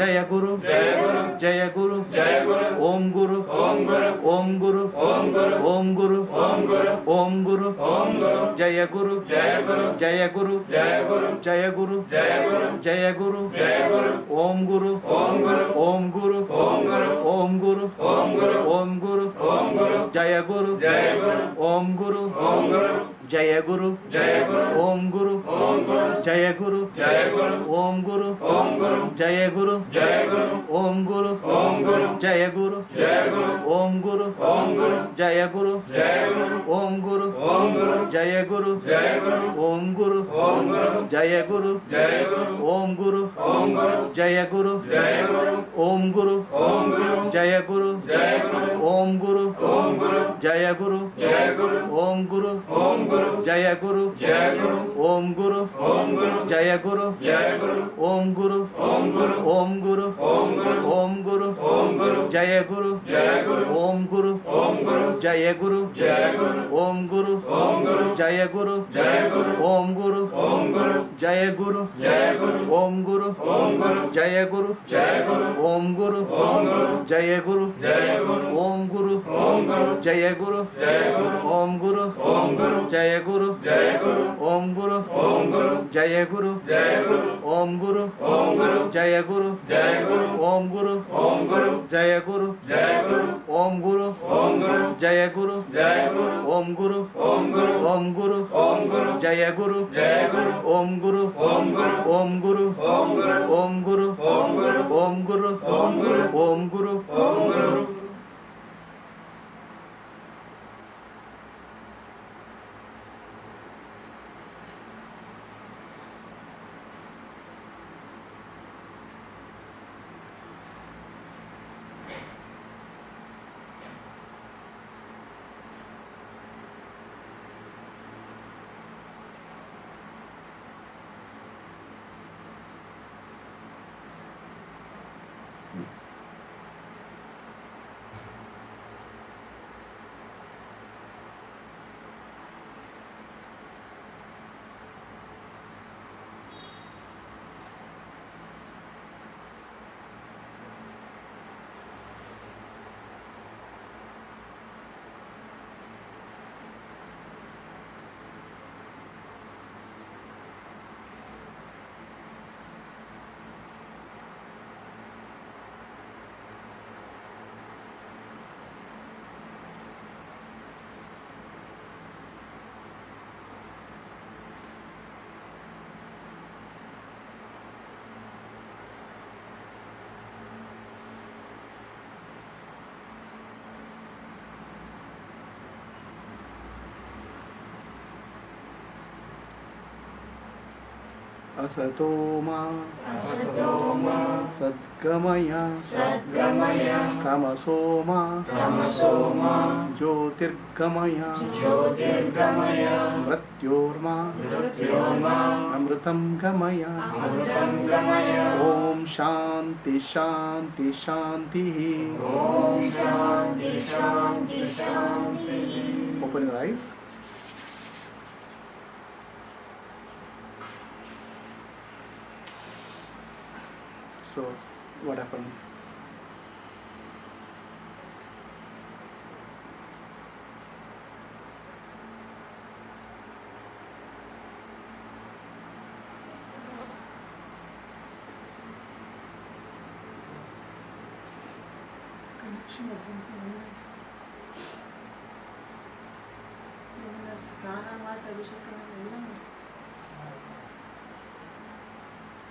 Jaya Guru, Jaya Guru, Jaya Guru, Jaya Guru, Om Guru, Om Guru, Om Guru, Om Guru, Om Guru, Om Guru, Om Guru, Om Guru, Jaya Guru, Jaya Guru, Jaya Guru, Jaya Guru, Jaya Guru, Jaya Guru, Jaya Guru, Jaya Guru, Om Guru, Om Guru, Om Guru, Om Guru, Om Guru, Om Guru, Om Guru, Om Guru, Jaya Guru, Jaya Guru, Om Guru, Om Guru, Jaya Guru, Jaya Guru, Om Guru, Om Guru, Jaya Guru, Jaya Guru, Om Guru, Om Guru, Jaya Guru, Jaya Guru, Om Guru, Om Guru, Jaya Guru, Jaya Guru, Om Guru, Om Guru, Jaya Guru, Jaya Guru, Om Guru, Om Guru, Jaya Guru, Jaya Guru, Om Guru, Om Guru, Jaya Guru, Jaya Guru, Om Guru, Om Guru, Jaya Guru, Jaya Guru, Om Guru, Om Guru, Jaya Guru, Jaya Guru, Om Guru, Om Guru, Jaya Guru, Jaya Guru, Om Guru, Om Guru, Jaya Guru, Jaya Guru, Om Guru, Om Guru, Jaya Guru, Jaya Guru, Om Guru, Om Guru, Om Guru, Om Guru, Om Guru, Om Guru, Jaya Guru, Jaya Guru, Om Guru, Om Guru, Jaya Guru, Jaya Guru, Om Guru, Om Guru, Jaya Guru, Jaya Guru, Om Guru, Om Guru, Jaya Guru, Jaya Guru, Om Guru, Om Guru, Jaya Guru, Jaya Guru, Om Guru, Om Guru, Jaya Guru, Jaya Guru, Om Guru, Om Guru, Jaya Guru, Jaya Guru, Om Guru, Om Guru, Jaya Guru, Jaya Guru, Om Guru, Om Guru, Jaya Guru, Jaya Guru, Om Guru, Om Guru, Jaya Guru, Jaya Guru, Om Guru, Om Guru, Jaya Guru, Jaya Guru, Om Guru, Om Guru, Jaya Guru, Jaya Guru, Om Guru, Om Guru, Om Guru, Om Guru, Jaya Guru, Jaya Guru, Om Guru, Om Guru, Om Guru, Om Guru, Om Guru, Om Guru, Om Guru, Om Guru, Om Guru, Om Guru. Asato ma, Asato ma, Sadgamaya, Sadgamaya, Tamaso ma, Tamaso ma, Jyotirgamaya, Jyotirgamaya, Mrityorma, Mrityorma, Amritam Gamaya, Amritam Gamaya, Om Shanti Shanti Shanti. Om Shanti Shanti Shanti. Open your eyes. So, what happened? Connection or something else. ಸ್ನಾನ ಮಾಡಿಸಿ ಅಭಿಷೇಕ ಎಲ್ಲ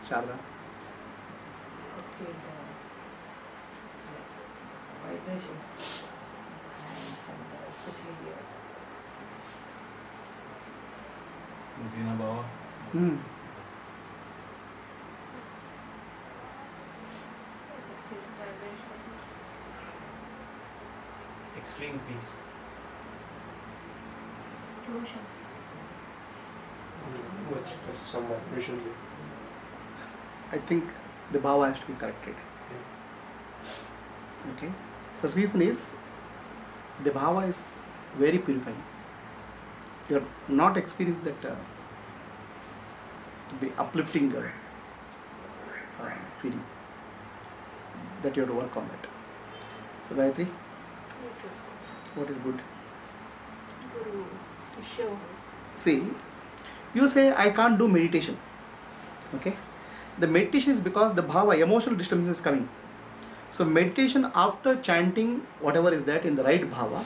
Sharda. okay, vibrations hands and especially here. Dina Baba. Hmm. Extreme peace. Devotion. Much some vibration there. I think the bhava has to be corrected. Okay. So reason is the bhava is very purifying. You are not experienced that the uplifting feeling. that you have to work on that. So Gayatri, It was good. what is good? Guru, Shishya. See, you say I can't do meditation. Okay? The meditation is because the bhava, emotional disturbance is coming. So meditation after chanting whatever is that in the right bhava,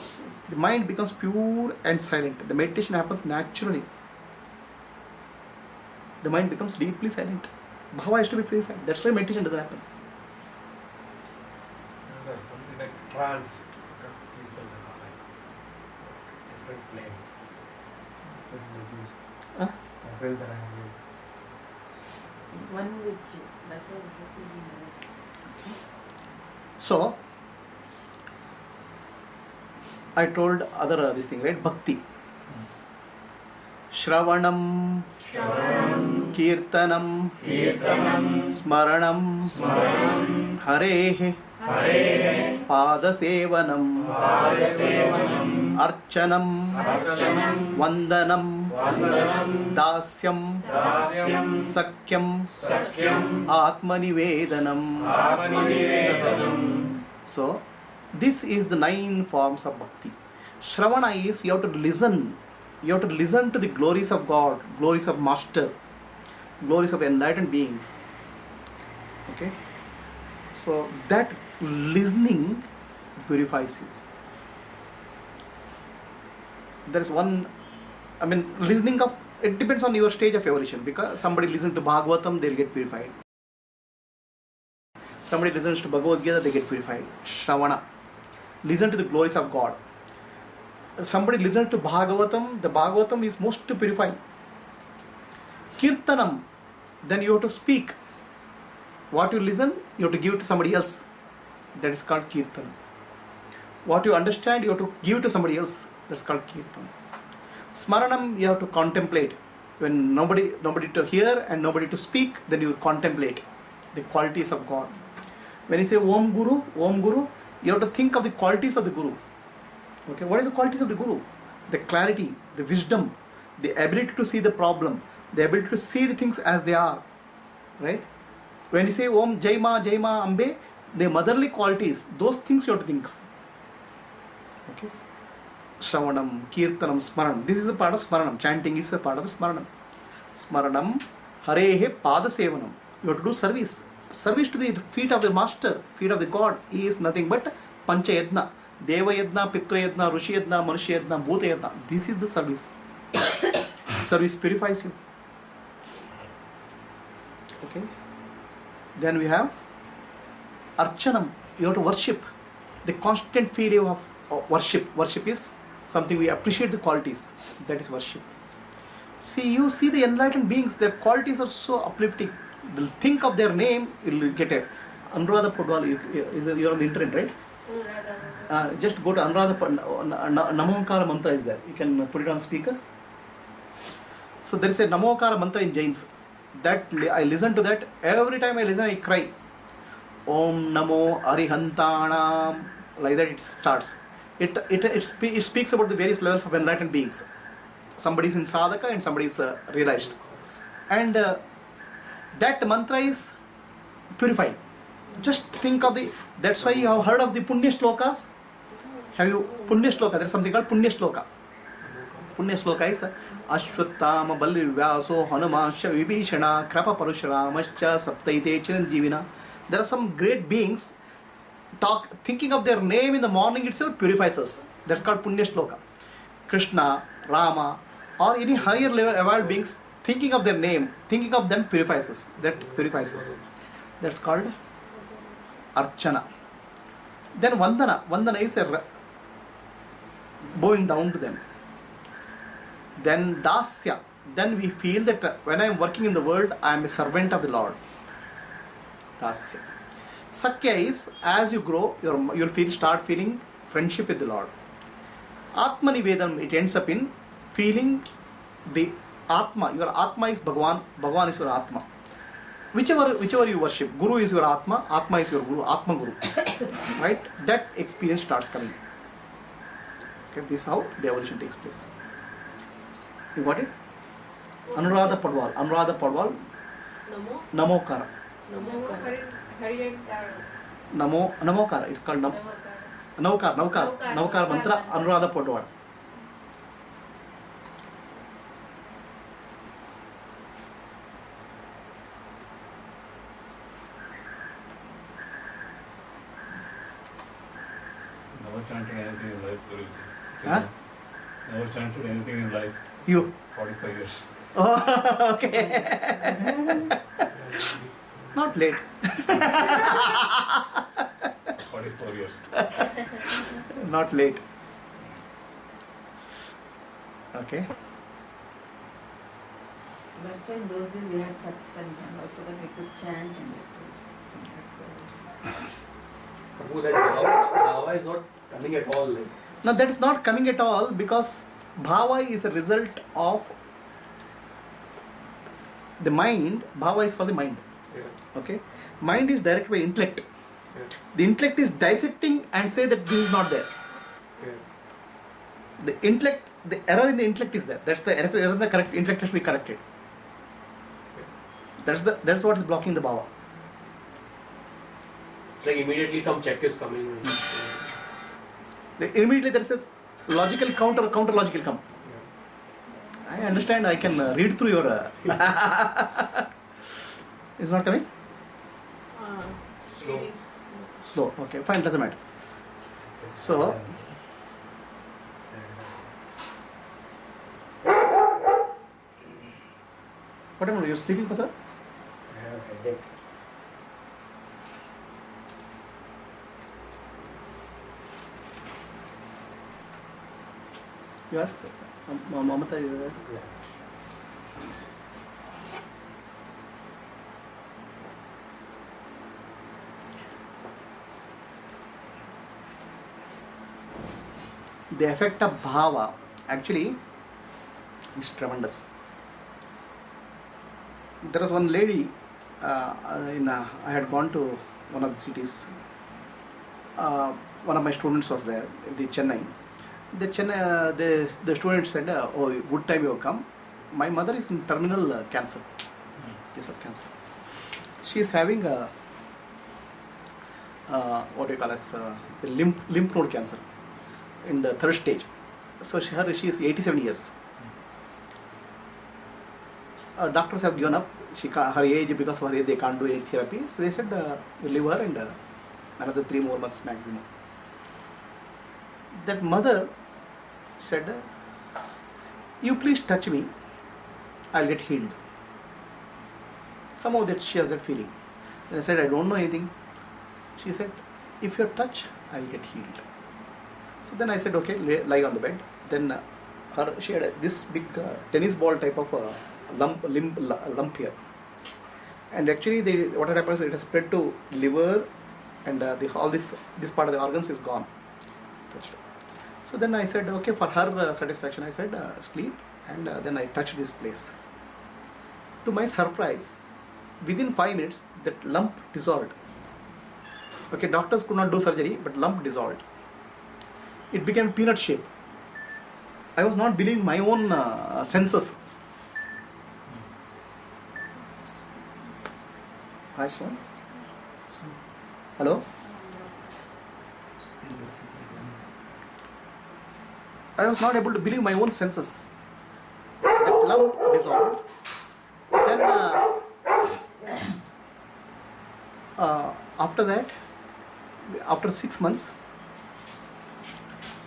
the mind becomes pure and silent. The meditation happens naturally. The mind becomes deeply silent. Bhava has to be purified. That's why meditation doesn't happen. There's something like trance, just peaceful and all, like different plane. Huh? I felt that I have been. One with you. That was the feeling. So, I told other this thing, right? Bhakti. Shravanam, Kirtanam, Smaranam, Harehe, Padasevanam, Archanam, Vandanam, Dasyam, Sakyam, Atmanivedanam. So, this is the 9 forms of bhakti. Shravana is you have to listen. You have to listen to the glories of God, glories of Master, glories of enlightened beings. Okay? So, that listening purifies you. There is one, listening of, it depends on your stage of evolution, because somebody listens to Bhagavatam, they'll get purified. Somebody listens to Bhagavad Gita, they get purified. Shravana. Listen to the glories of God. Somebody listens to Bhagavatam, the Bhagavatam is most purifying. Kirtanam, then you have to speak. What you listen, you have to give to somebody else. That is called Kirtan. What you understand, you have to give to somebody else. That's called Kirtan. Smaranam, you have to contemplate. When nobody to hear and nobody to speak, then you contemplate the qualities of God. When you say Om Guru, you have to think of the qualities of the Guru. Okay, what is the qualities of the Guru? The clarity, the wisdom, the ability to see the problem, the ability to see the things as they are. Right? When you say Om Jai Ma Ambe, the motherly qualities, those things you have to think. Okay? Shravanam, Kirtanam, Smaranam. This is a part of Smaranam. Chanting is a part of the Smaranam. Smaranam, Harehe Padasevanam. You have to do service. Service to the feet of the Master, feet of the God. He is nothing but Panchayadna. Deva Yadna, Pitra Yadna, Rushi Yadna, Manushya Yadna, Bhuta Yadna. This is the service. Service purifies you. Okay. Then we have Archanam. You have to worship. The constant feeling of worship. Worship is something we appreciate the qualities. That is worship. See, you see the enlightened beings, their qualities are so uplifting. Think of their name, you will get a Anuradha Podwal. You're on the internet, right? Just go to Anuradha Namonkara mantra is there. You can put it on speaker. So there is a Namonkara mantra in Jains. That I listen to that. Every time I listen, I cry. Om Namo Arihantanam. Like that it starts. It speaks about the various levels of enlightened beings. Somebody is in sadhaka and somebody is realized. And that mantra is purifying. Just think of that's why you have heard of the Punya Shlokas. Have you Punya Shloka? There is something called Punya Shloka. Punya Shloka is Ashwattama Balli Vyaso Hanumansha Vibhishana Krapa Parashuramascha Saptaite Chiranjivina. There are some great beings. Thinking of their name in the morning itself purifies us. That's called Punya Shloka. Krishna, Rama, or any higher level evolved beings, thinking of their name, thinking of them purifies us. That purifies us. That's called Archana. Then Vandana. Vandana is bowing down to them. Then Dasya. Then we feel that when I am working in the world, I am a servant of the Lord. Dasya. Sakya is as you grow, you'll start feeling friendship with the Lord. Atmanivedam, it ends up in feeling the Atma. Your Atma is Bhagavan. Bhagavan is your Atma. Whichever you worship, Guru is your Atma. Atma is your Guru. Atma Guru. Right? That experience starts coming. Okay, this is how the evolution takes place. You got it? Anuradha Padwal. Anuradha Padwal. Namo. Namokara. Namokara. Hariyantara. Namokara. It's called Navakara. Navakar mantra Anuradha Potwad. Never chanted anything in life, Guru. Huh? Never chanted anything in life. You. 45 years. Oh, okay. Not late. 44 years. Not late. Okay. That's why in those days we had satsangs and also that we could chant and we could sing. That's why. Prabhu, that bhava is not coming at all. Like. Now that is not coming at all because bhava is a result of the mind. Bhava is for the mind. Yeah. Okay. Mind is directed by intellect. Yeah. The intellect is dissecting and say that this is not there. Yeah. The intellect, the error in the intellect is there. That's the error in the correct intellect has to be corrected. That's what is blocking the bhava. It's like immediately some check is coming. Immediately there is a logical counter logical come. I understand. I can read through your. It's not coming. Slow. It is Slow. Okay, fine. Doesn't matter. So. What happened? You're sleeping, sir? I have headaches. You ask. Mamata, you ask. Yeah. The effect of bhava actually is tremendous. There was one lady I had gone to one of the cities. One of my students was there, the Chennai. The student said, "Oh, good time you have come. My mother is in terminal cancer, case of cancer. She is having a what do you call as the lymph node cancer in the third stage. So she is 87 years. Doctors have given up. Her age, because of her age, they can't do any therapy. So they said, we'll leave her and another 3 more months maximum. That mother said, you please touch me, I'll get healed. Somehow that she has that feeling. Then I said, I don't know anything. She said, if you touch, I'll get healed. So then I said, okay, lie on the bed. Then she had this big tennis ball type of lump here. And actually, what had happened is it has spread to liver, and all this part of the organs is gone. So then I said, okay, for her satisfaction, I said, sleep, and then I touched this place. To my surprise, within 5 minutes, that lump dissolved. Okay, doctors could not do surgery, but lump dissolved. It became peanut shape. I was not believing my own senses. Hi, Sean. Hello? I was not able to believe my own senses. That lump dissolved. Then after that, after 6 months,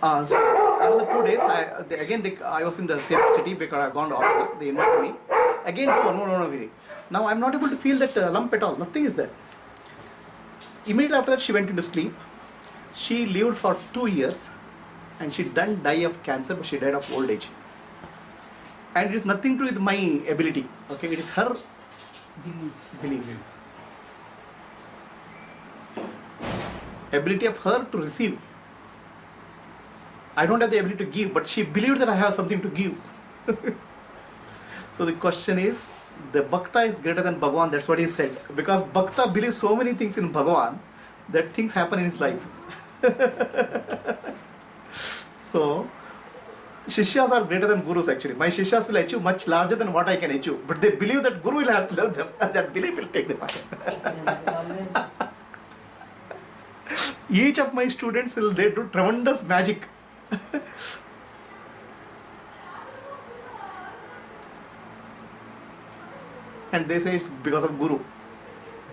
another 2 days, I was in the same city because I had gone to office. They invited me. Again, no. Now I am not able to feel that lump at all. Nothing is there. Immediately after that, she went into sleep. She lived for 2 years, and she didn't die of cancer, but she died of old age. And it is nothing to do with my ability. Okay, it is her belief. Ability of her to receive. I don't have the ability to give, but she believed that I have something to give. So the question is, the Bhakta is greater than Bhagavan, that's what he said. Because Bhakta believes so many things in Bhagavan that things happen in his life. So, Shishyas are greater than Gurus actually. My Shishyas will achieve much larger than what I can achieve. But they believe that Guru will help them and that belief will take them higher. Each of my students they do tremendous magic. And they say it's because of Guru.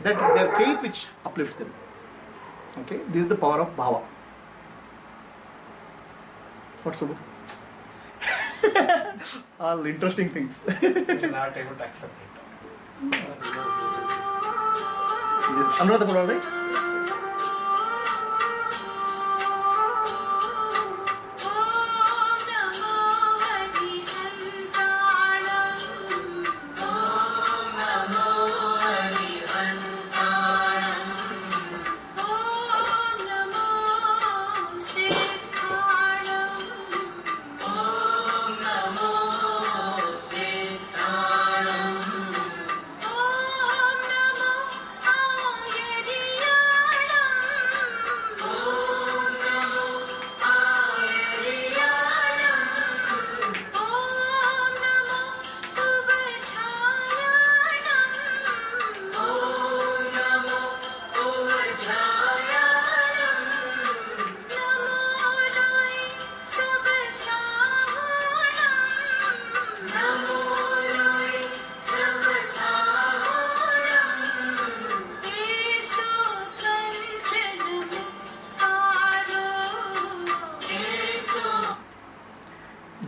That is their faith which uplifts them. Okay, this is the power of bhava. What's so good? All interesting things. We are not able to accept it. Anuradha Pura, right?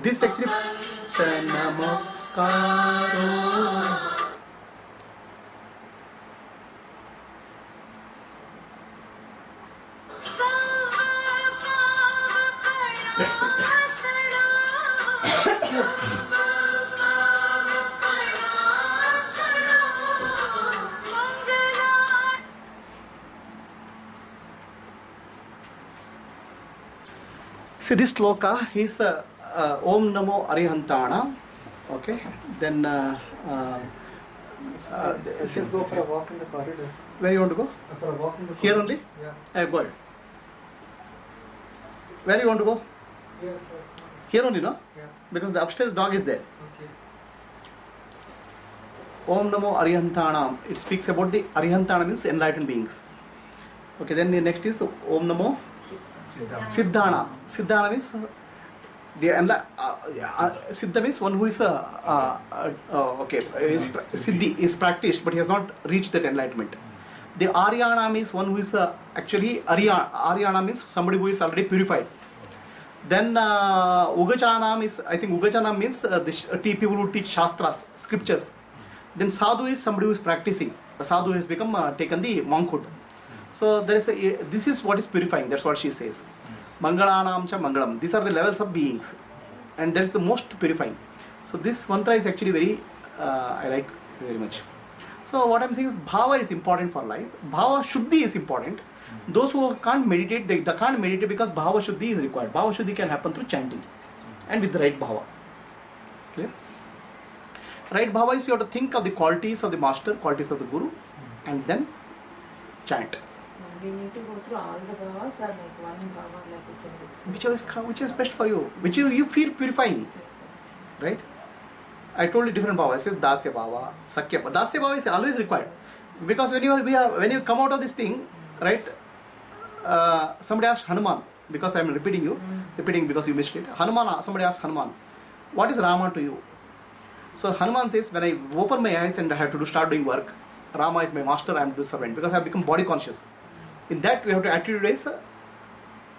This actually see this sloka is Om Namo Arihantana. Okay, then Let's just go for a walk in the corridor. where you want to go? For a walk in the Here corridor. only? Yeah. Go ahead. Where you want to go? Here first. Here only, no? Yeah. Because the upstairs dog is there. Okay. Om Namo Arihantanam. It speaks about the Arihantana means enlightened beings. Okay, then the next is Om Namo Siddhana. Siddhana means Siddha means one who is Siddhi is practiced but he has not reached that enlightenment. The Aryana means one who is actually Aryana means somebody who is already purified. Then Ugachana is, I think Ugachana means people who teach Shastras, scriptures. Then Sadhu is somebody who is practicing. A Sadhu has become taken the monkhood. So there is this is what is purifying. That's what she says. Mangalanam cha Mangalam. These are the levels of beings, and that is the most purifying. So this mantra is actually very I like very much. So what I'm saying is bhava is important for life. Bhava shuddhi is important. Those who can't meditate, they can't meditate because bhava shuddhi is required. Bhava shuddhi can happen through chanting and with the right bhava. Clear? Right bhava is you have to think of the qualities of the master, qualities of the guru, and then chant. We need to go through all the bhavas or like one bhava like Which is best for you, which you feel purifying, right? I told you different bhava. It says dasya bhava, sakya bhava. Dasya bhava is always required because when you come out of this thing, right? Somebody asked Hanuman, because I am repeating because you missed it. Somebody asked Hanuman, what is Rama to you? So Hanuman says, when I open my eyes and I have to start doing work, Rama is my master, I am the servant, because I have become body conscious. In that we have to attitude is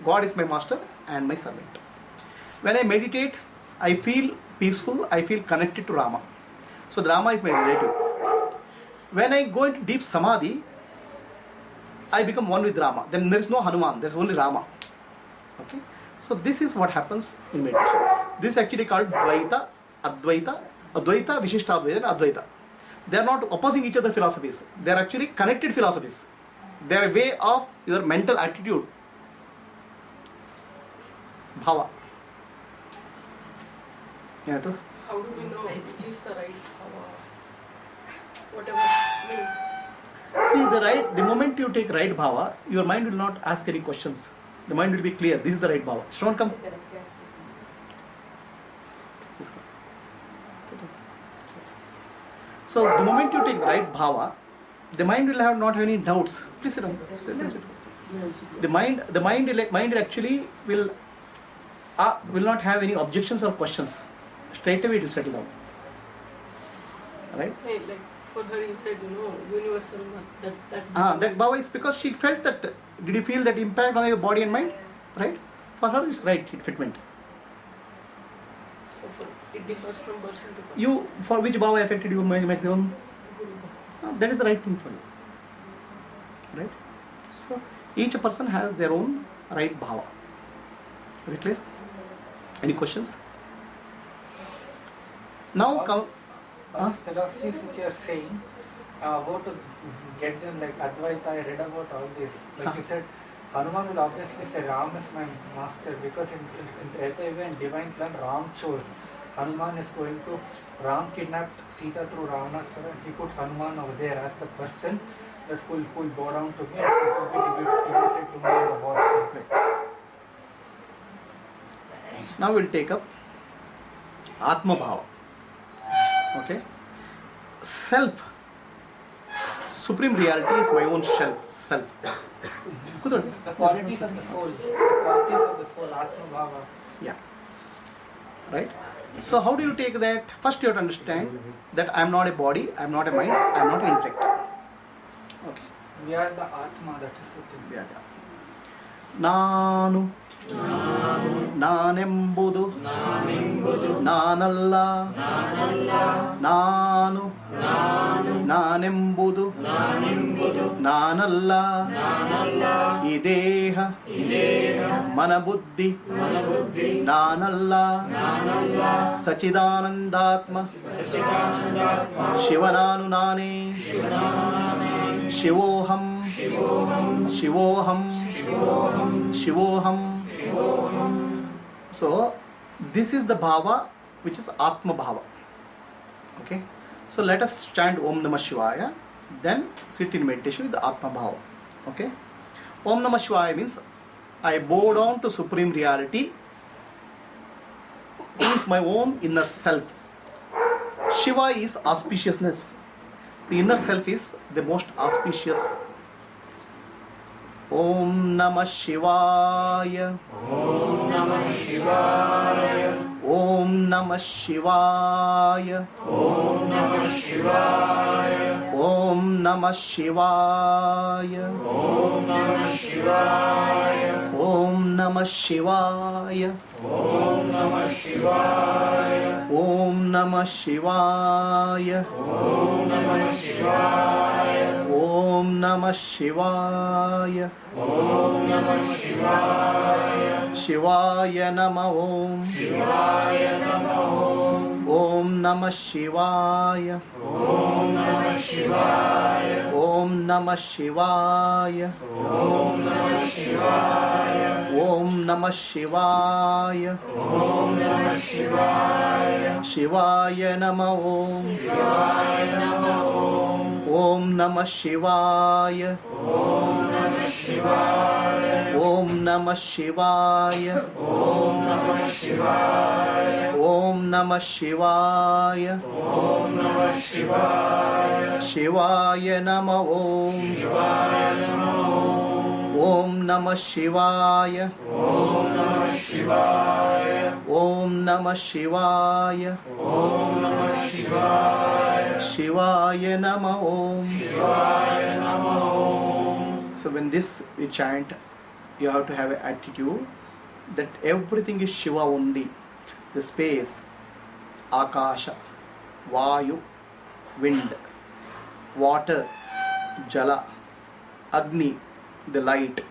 God is my master and my servant. When I meditate, I feel peaceful, I feel connected to Rama. So the Rama is my relative. When I go into deep samadhi, I become one with Rama. Then there is no Hanuman, there is only Rama. Okay? So this is what happens in meditation. This is actually called Dvaita, Advaita, Advaita, Vishishtadvaita and Advaita. They are not opposing each other philosophies. They are actually connected philosophies. They are a way of your mental attitude. Bhava. Yeah, to? How do we know which is the right bhava? Whatever. I mean, See, the moment you take right bhava, your mind will not ask any questions. The mind will be clear. This is the right bhava. Shravan, come. So the moment you take the right bhava, the mind will not have any doubts. Please sit down. Sit down. The mind actually will not have any objections or questions. Straight away it will settle down. Right? Hey, like for her, you said, universal, that. That bhava is because she felt that. Did you feel that impact on your body and mind? Right? For her, it's right. It fitment. So it differs from person to person. You, for which bhava affected you maximum? Guru. That is the right thing for you. Right? So each person has their own right bhava. Very clear? Any questions? Now come. All these philosophies which you are saying, about to get them like Advaita, I read about all this. Like you said, Hanuman will obviously say Ram is my master because in Treta Yuga and divine plan, Ram chose. Hanuman is going to, Ram kidnapped Sita through Ravanasara and he put Hanuman over there as the person that will bow down to me and will be devoted to me in the war. Now we'll take up Atma Bhava. Okay? Self. Supreme reality is my own self. The qualities of the soul. Atma Bhava. Yeah. Right? So how do you take that? First you have to understand that I am not a body, I am not a mind, I am not an intellect. Okay. We are the Atma, that is the thing. We are the Nanu. ನಾನೆಂಬುದು ನಾನಲ್ಲ ನಾನು ನಾನೆಂಬುದು ನಾನಲ್ಲ ಈ ದೇಹ ಮನಬುದ್ಧಿ ನಾನಲ್ಲ ಸಚಿದಾನಂದಾತ್ಮ ಶಿವನಾನು ನಾನೇ ಶಿವೋಹಂ ಶಿವೋಹಂ ಶಿವೋಹಂ. So this is the bhava which is Atma Bhava. Okay. So let us chant Om Namah Shivaya, then sit in meditation with the Atma Bhava. Okay. Om Namah Shivaya means I bow down to Supreme Reality, who is my own inner self. Shiva is auspiciousness. The inner self is the most auspicious. Om Namah Shivaya. Om Namah Shivaya. Om Namah Shivaya. Om Namah Shivaya. Om Namah Shivaya. Om Namah Shivaya. Om Namah Shivaya. Om Namah Shivaya. Om Namah Shivaya. Om Namah Shivaya. Om Namah Shivaya. Om Namah Shivaya. Shivaya Namah Om. Shivaya Namah Om. Om Namah Shivaya. Om Namah Shivaya. Om Namah Shivaya. Om Namah Shivaya. Om Namah Shivaya. Om Namah Shivaya. Shivaya Namah Om. Shivaya Namah Om. Om Namah Shivaya. Om Namah Shivaya. Om Namah Shivaya. Om Namah Shivaya. Om Namah Shivaya. Om Namah Shivaya. Shivaya Namah Om. Shivaya Namah Om. Om Namah Shivaya. Om Namah Shivaya. Om Namah Shivaya. Om Namah Shivaya. Shivaya Namah Om. Shivaya Namah Om. So when this we chant, you have to have an attitude that everything is Shiva only. The space, Akasha, Vayu, wind, water, Jala, Agni, the light,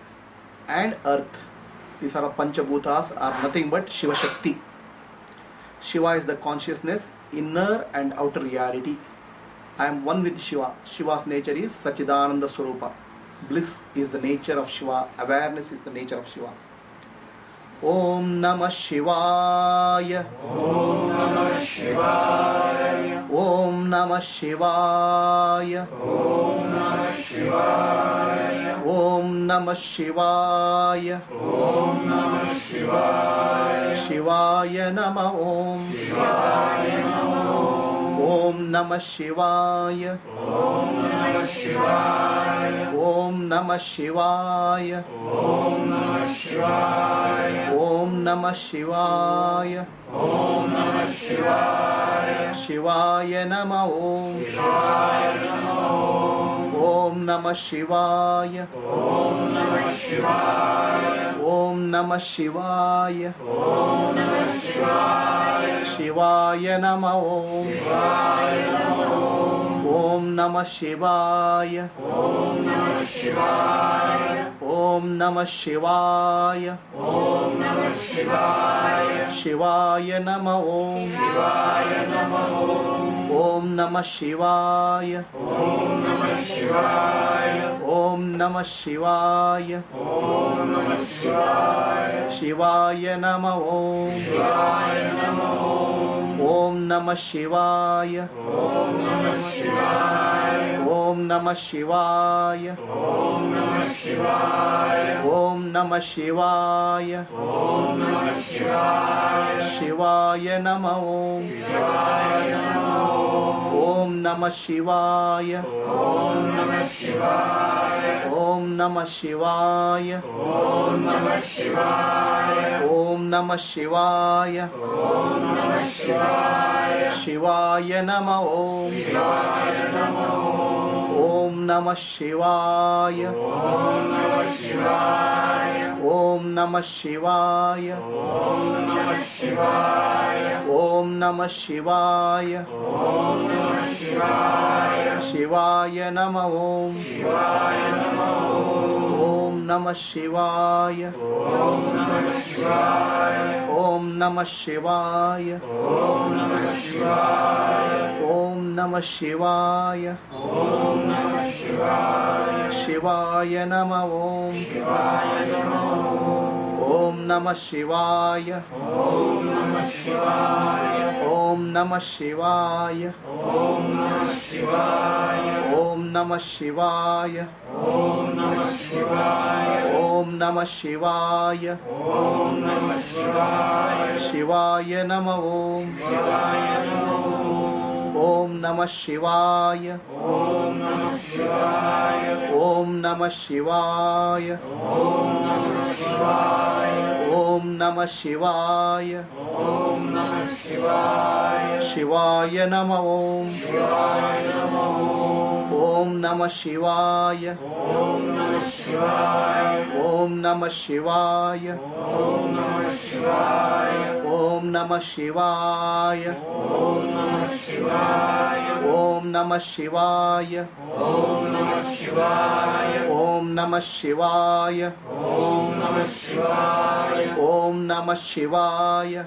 and earth. These are Panchabhutas, are nothing but Shiva Shakti. Shiva is the consciousness, inner and outer reality. I am one with Shiva. Shiva's nature is Sachidananda Swarupa. Bliss is the nature of Shiva. Awareness is the nature of Shiva. Om Namah Shivaya. Om Namah Shivaya. Om Namah Shivaya. Om Namah Shivaya. Om Namah Shivaya. Om Namah Shivaya. Shivaya Namah Om. Shivaya Namah Om. Om Namah Shivaya. Om Namah Shivaya. Om Namah Shivaya. Om Namah Shivaya. Om Namah Shivaya. Om Namah Shivaya. Shivaya Namah Om. Shivaya Namah Om. Om Namah Shivaya. Om Namah Shivaya. Om Namah Shivaya. Om Namah Shivaya. Shivaya Namah Om. Shivaya Namah Om. Om Namah Shivaya. Om Namah Shivaya. Om Namah Shivaya. Om Namah Shivaya. Shivaya Namah Om. Shivaya Namah Om. Om Namah Shivaya. Om Namah Shivaya. Om Namah Shivaya. Om Namah Shivaya. Shivaya Namah Om. Shivaya Namah Om. Om Namah Shivaya. Om Namah Shivaya. Om Namah Shivaya. Om Namah Shivaya. Om Namah Shivaya. Om Namah Shivaya. Shivaya Namah Om. Shivaya Namah Om. Om Namah Shivaya. Om Namah Shivaya. Om Namah Shivaya. Om Namah Shivaya. Om Namah Shivaya. Om Namah Shivaya. Shivaya Namah Om. Shivaya Namah Om. Om Namah Shivaya. Om Namah Shivaya. Om Namah Shivaya. Om Namah Shivaya. Om Namah Shivaya. Om Namah Shivaya. Shivaya Namah Om. Shivaya Namah Om. Om Namah Shivaya. Om Namah Shivaya. Om Namah Shivaya. Om Namah Shivaya. Om Namah Shivaya. Om Namah Shivaya. Shivaya Namah Om. Shivaya Namah Om. Om Namah Shivaya. Om Namah Shivaya. Om Namah Shivaya. Om Namah Shivaya. Om Namah Shivaya. Om Namah Shivaya. Om Namah Shivaya. Om Namah Shivaya. Shivaya Namah Om. Shivaya Namah Om. Om Namah Shivaya. Om Namah Shivaya. Om Namah Shivaya. Om Namah Shivaya. Om Namah Shivaya. Om Namah Shivaya. Shivaya Namah Om. Shivaya Namah Om. Om Namah Shivaya. Om Namah Shivaya. Om Namah Shivaya. Om Namah Shivaya. Om Namah Shivaya. Om Namah Shivaya. Om Namah Shivaya. Om Namah Shivaya. Om Namah Shivaya. Om Namah Shivaya. Om Namah Shivaya. Om Namah Shivaya.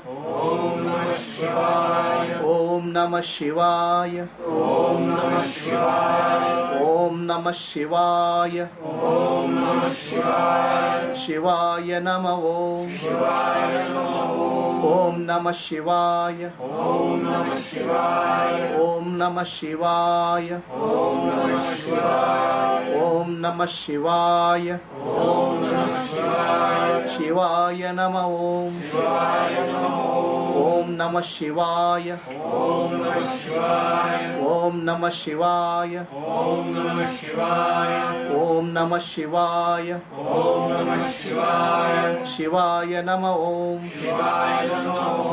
Om Namah Shivaya. Om Namah Shivaya. Om Namah Shivaya. Om Namah Shivaya. Shivaya Namah Om. Shivaya Namah Om. Om Namah Shivaya. Om Namah Shivaya. Om Namah Shivaya. Om Namah Shivaya. Om Namah Shivaya. Om Namah Shivaya. Shivaya Namah Om. Shivaya Namah Om. Om Namah Shivaya. Om Namah Shivaya. Om Namah Shivaya. Om Namah Shivaya. Om Namah Shivaya. Om Namah Shivaya. Shivaya Namah Om. Shivaya Namah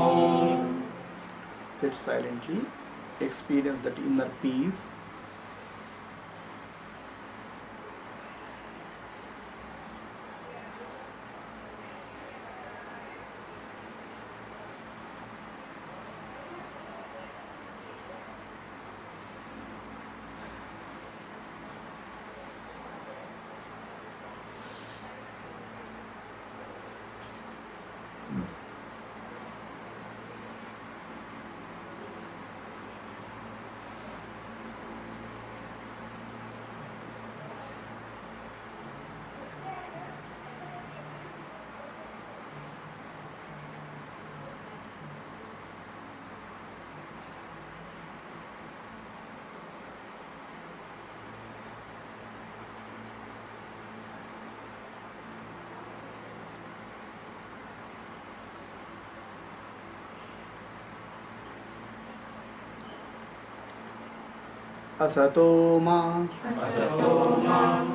Om. Sit silently. Experience that inner peace. असतो मा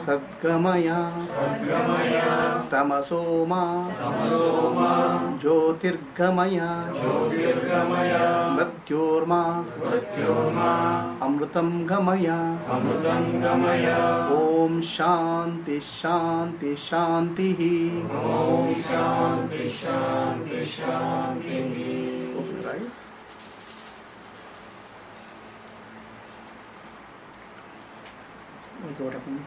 सद्गमया तमसो मा ज्योतिर्गमया मृत्योर्मा अमृतं गमया ओम शांति शांति शांति Open your eyes. Okay, what happened?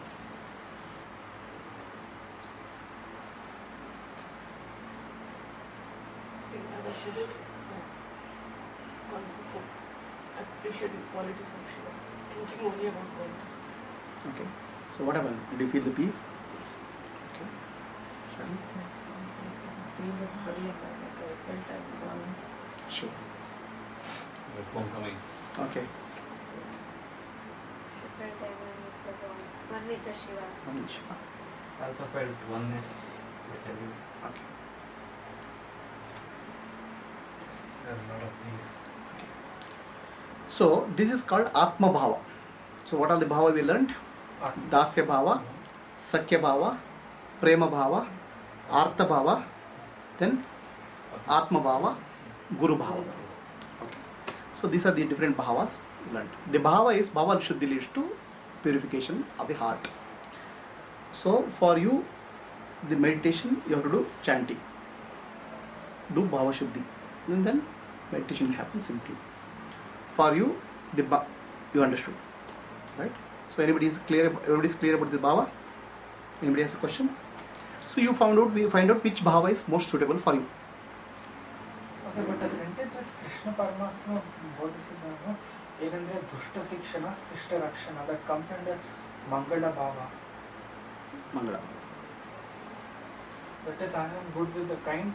I think I was just appreciating qualities of Shiva, thinking only about qualities. Okay. So what happened? Did you feel the peace? Okay. Shall we? Feel the body of like I felt I was one. Sure. Like homecoming. Okay. I felt I was with the God, one with the Shiva. Anish. I also felt oneness with everyone. Okay. There's a lot of peace. So this is called Atma Bhava. So what are the bhava we learned? Dasya Bhava, Sakya Bhava, Prema Bhava, Artha Bhava, then Atma Bhava, Guru Bhava. Okay. So these are the different bhavas learned. The bhava is bhava shuddhi leads to purification of the heart. So for you, the meditation you have to do chanting. Do bhava shuddhi, and then meditation happens simply. For you, you understood, right? So everybody is clear about the bhava. Anybody has a question? So we find out which bhava is most suitable for you. Okay, but the sentence which Krishna Paramatma bodhisidhano, ಏನಂದ್ರೆ ದುಷ್ಟ ಶಿಕ್ಷಣ ಶಿಷ್ಟ ರಕ್ಷಣ, that comes under Mangala Bhava. Mangala. That is, I am good with the kind,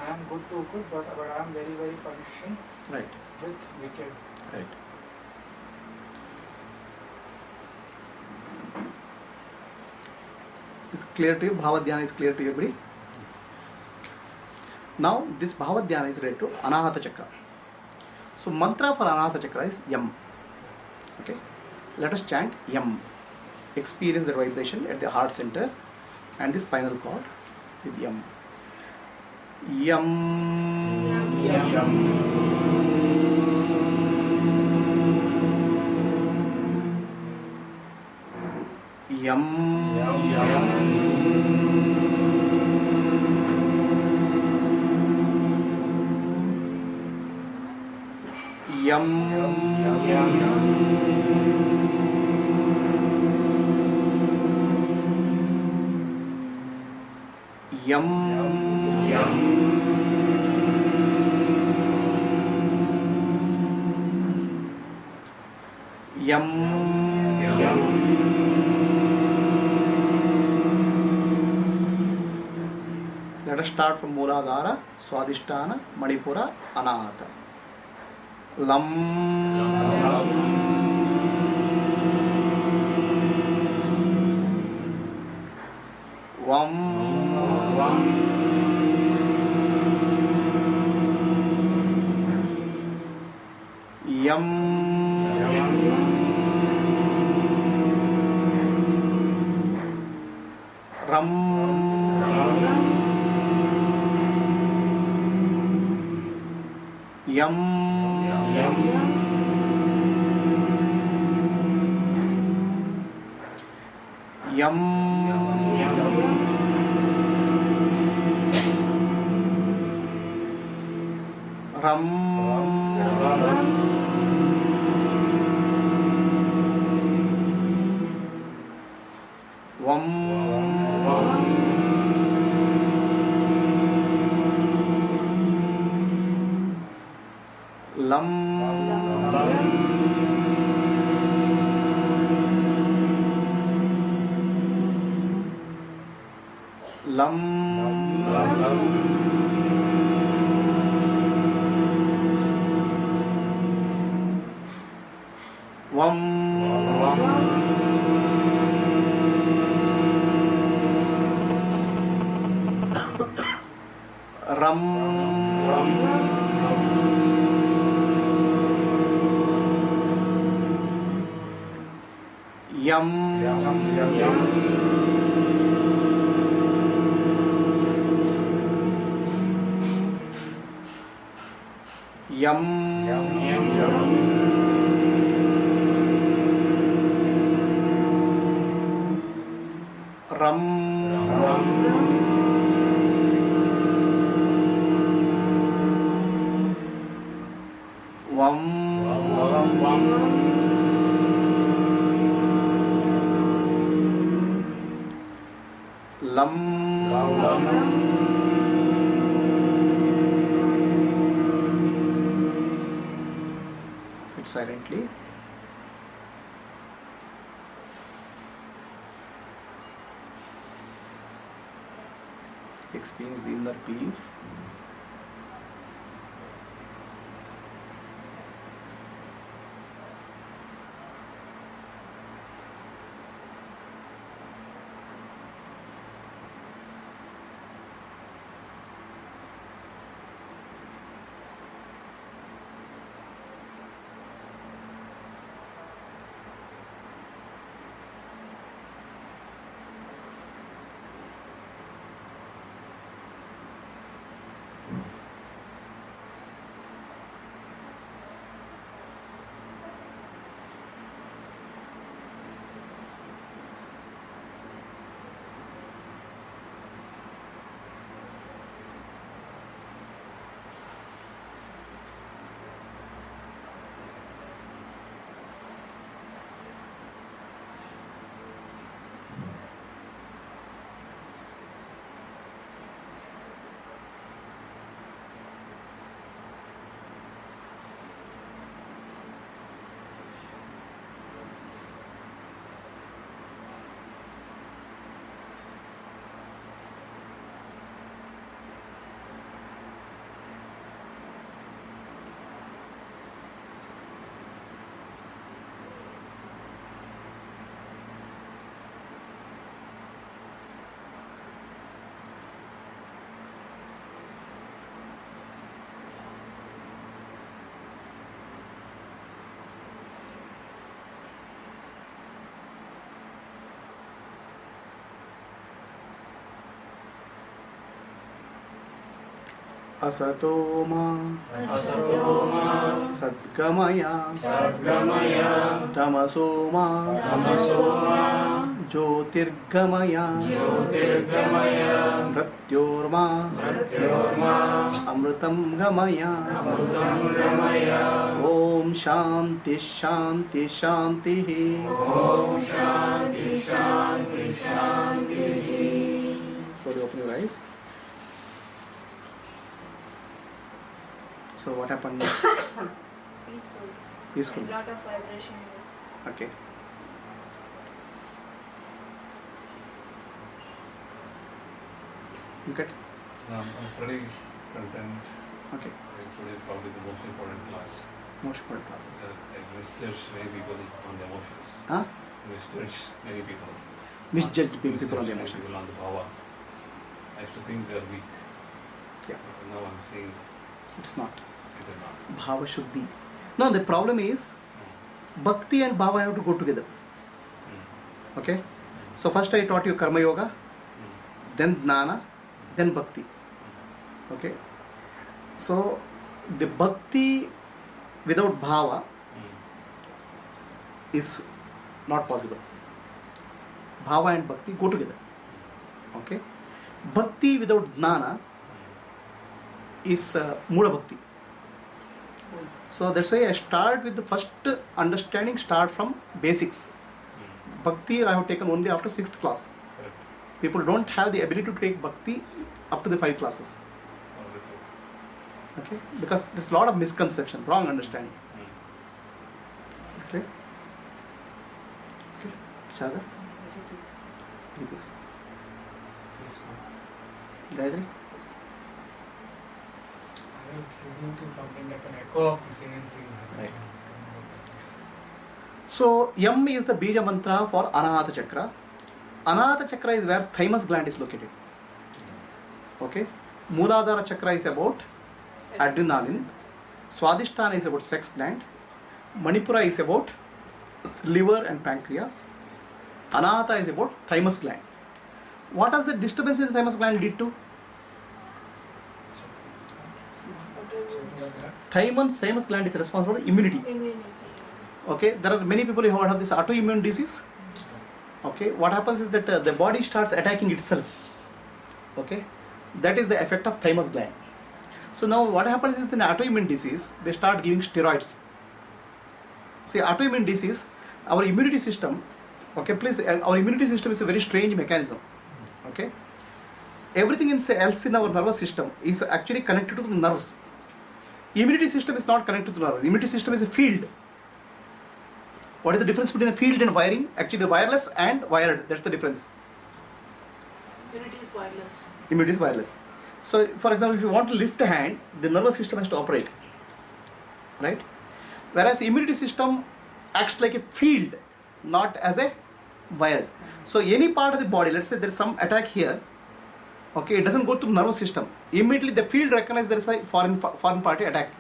I am good to good, but I am very, very punishing Right. with wicked. Right. Is clear to you? Bhava Dhyana is clear to you, everybody? Now, this Bhava Dhyana is related to Anahata Chakra. So, mantra for Anahata Chakra is Yam. Okay? Let us chant Yam. Experience the vibration at the heart center and the spinal cord with Yam. Yam. Yam. Yam. Let us start from Mooladhara, Swadhisthana, Manipura, Anahata. Vam. Yam. Ram. Yam. Yam. Ram. Vam. Lam. Lam. Vam. Ram. Yam. Yam. Ram. Vam. Lam. Sit silently. Experience the inner peace. असतो मा सद्गमया तमसो मा ज्योतिर्गमया मृत्योर्मा अमृतं गमया ओम शांति शांति शांति Slowly open your eyes. So what happened? Peaceful. Peaceful. A lot of vibration. Okay. You get? I'm pretty content. Okay. Today is probably the most important class. Most important class. I misjudged many people on the emotions. Huh? Misjudged many people. Misjudged people on the Misjudged many emotions. people on the bhava. I used to think they are weak. Yeah. But now I'm seeing It is not. it is not. Bhava Shuddhi. No, the problem is Bhakti and Bhava have to go together. Okay? So first I taught you Karma Yoga, then Jnana, then Bhakti. Okay? So the Bhakti without Bhava is not possible. Bhava and Bhakti go together. Okay? Bhakti without Jnana is Mula Bhakti. So that's why I start with the first understanding, start from basics. Bhakti I have taken only after 6th class. Correct. People don't have the ability to take Bhakti up to the 5 classes. Okay? Because there's a lot of misconception, wrong understanding. Is it clear? Okay. Sharda? Very peaceful. Gayatri? I was listening to something like an echo of the same thing. Right. So Yam is the Bija mantra for Anahata Chakra. Anahata Chakra is where thymus gland is located. Okay? Mooladhara Chakra is about adrenaline. Swadhisthana is about sex gland. Manipura is about liver and pancreas. Anahata is about thymus gland. What does the disturbance in the thymus gland lead to? Thymus gland is responsible for immunity. Okay, there are many people who have this autoimmune disease. Okay, what happens is that the body starts attacking itself. Okay, that is the effect of thymus gland. So now what happens is in autoimmune disease, they start giving steroids. See, autoimmune disease, our immunity system, okay, please, our immunity system is a very strange mechanism. Okay, everything else in our nervous system is actually connected to the nerves. Immunity system is not connected to the nerves. Immunity system is a field. What is the difference between the field and wiring? Actually, the wireless and wired, that's the difference. Immunity is wireless. Immunity is wireless. So, for example, if you want to lift a hand, the nervous system has to operate, right? Whereas immunity system acts like a field, not as a wired. So, any part of the body, let's say there is some attack here, okay, it doesn't go to the nervous system. Immediately the field recognizes there is a foreign party attack.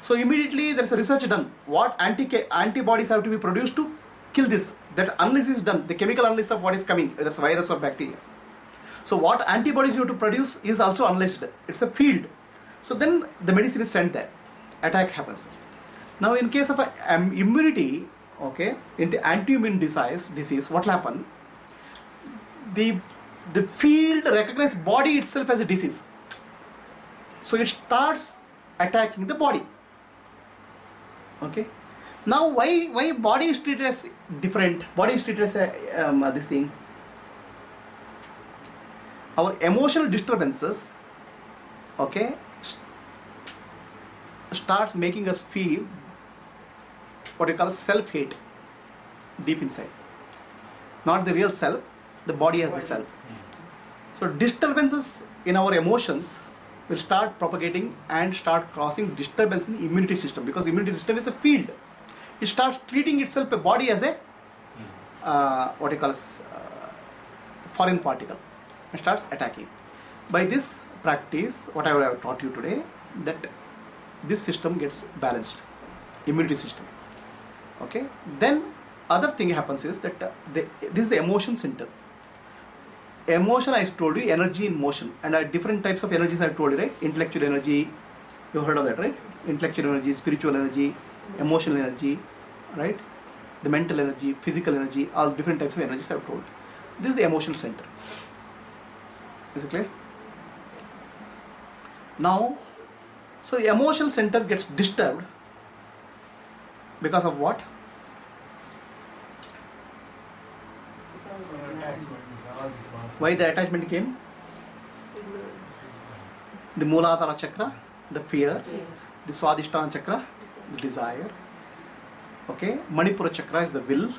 So immediately there is a research done. What antibodies have to be produced to kill this? That analysis is done. The chemical analysis of what is coming, whether it's virus or bacteria. So what antibodies you have to produce is also analyzed. It's a field. So then the medicine is sent there. Attack happens. Now in case of immunity, okay, in the anti-immune disease, what will happen? The field recognizes body itself as a disease. So it starts attacking the body. Okay. Now why body is treated as different? Body is treated as this thing. Our emotional disturbances, okay, starts making us feel what you call self-hate deep inside. Not the real self, the body as the self. So disturbances in our emotions will start propagating and start causing disturbance in the immunity system, because immunity system is a field. It starts treating itself, a body, as a foreign particle, and starts attacking. By this practice, what I have taught you today, that this system gets balanced, immunity system. Okay. Then other thing happens is that this is the emotion center. Emotion, I told you, energy in motion, and different types of energies I told you, right? Intellectual energy, you heard of that, right? Intellectual energy, spiritual energy, emotional energy, right? The mental energy, physical energy, all different types of energies I have told. This is the emotional center. Is it clear? Now, so the emotional center gets disturbed because of what? Why the attachment came? The Mooladhara chakra, the fear, the Swadhisthana chakra, the desire. Okay, Manipura chakra is the will.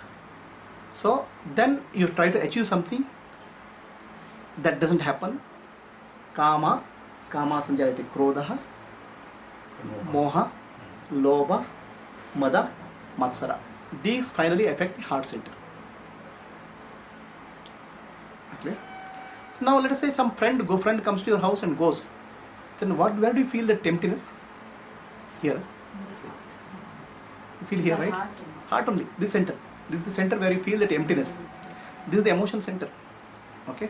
So then you try to achieve something, that doesn't happen. Kama sanjayate krodha, moha, lobha, mada, matsara. These finally affect the heart center. Okay. So now let us say some friend comes to your house and goes. Then where do you feel that emptiness? Here. You feel here, right? Heart only. This center. This is the center where you feel that emptiness. This is the emotional center. Okay.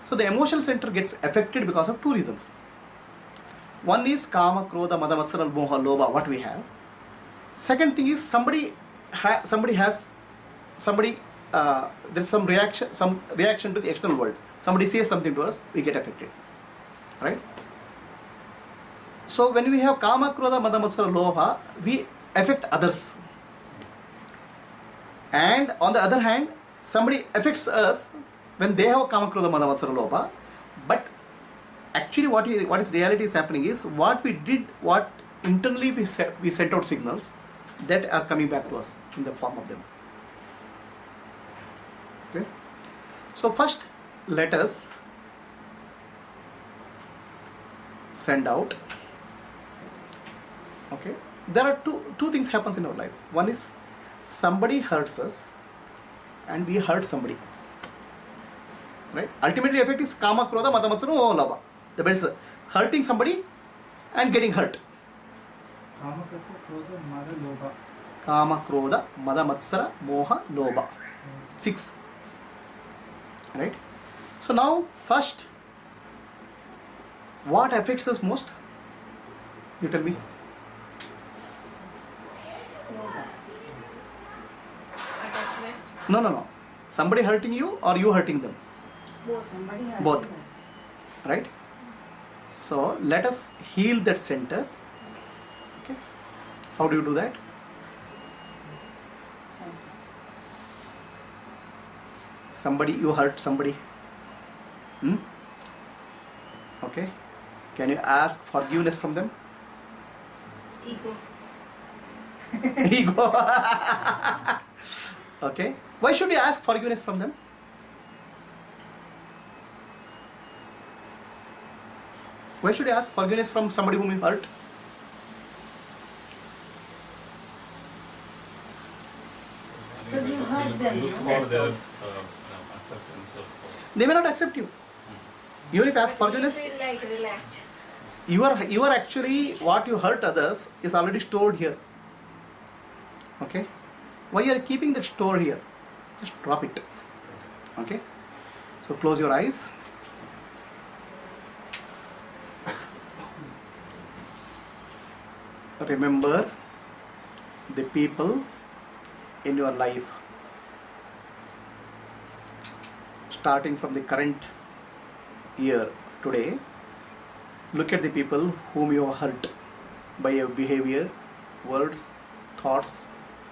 So the emotional center gets affected because of two reasons. One is kama, krodha, mada, matsara, moha, lobha, what we have. Second thing is there's some reaction to the external world. Somebody says something to us, we get affected. Right? So when we have kama, krodha, mada, matsara, lobha, we affect others. And on the other hand, somebody affects us when they have kama, krodha, mada, matsara, lobha. But actually what is reality is happening is what we did, what internally we sent out signals that are coming back to us in the form of them. Okay. So first let us send out. Okay. There are two things happens in our life. One is somebody hurts us and we hurt somebody. Right? Ultimately effect is kama, krodha, mada, matsara, moha, lobha. The best is hurting somebody and getting hurt. Kama, krodha, mada, matsara, moha, lobha. 6. Right? So now, first, what affects us most? You tell me. Attachment. No. Somebody hurting you or you hurting them? Both. Somebody has Both. to have. Right? So let us heal that center. Okay? How do you do that? Chanting. Somebody, you hurt somebody. Okay? Can you ask forgiveness from them? Ego. Ego. Okay? Why should you ask forgiveness from them? Why should you ask forgiveness from somebody whom you hurt? Because you hurt them, Look no? for their acceptance of. They may not accept you. Even if you ask But forgiveness, we feel like relaxed. you are actually, what you hurt others is already stored here. Okay? Why you are keeping that store here? Just drop it. Okay? So close your eyes. Remember the people in your life, starting from the current year today. Look at the people whom you have hurt by your behavior, words, thoughts,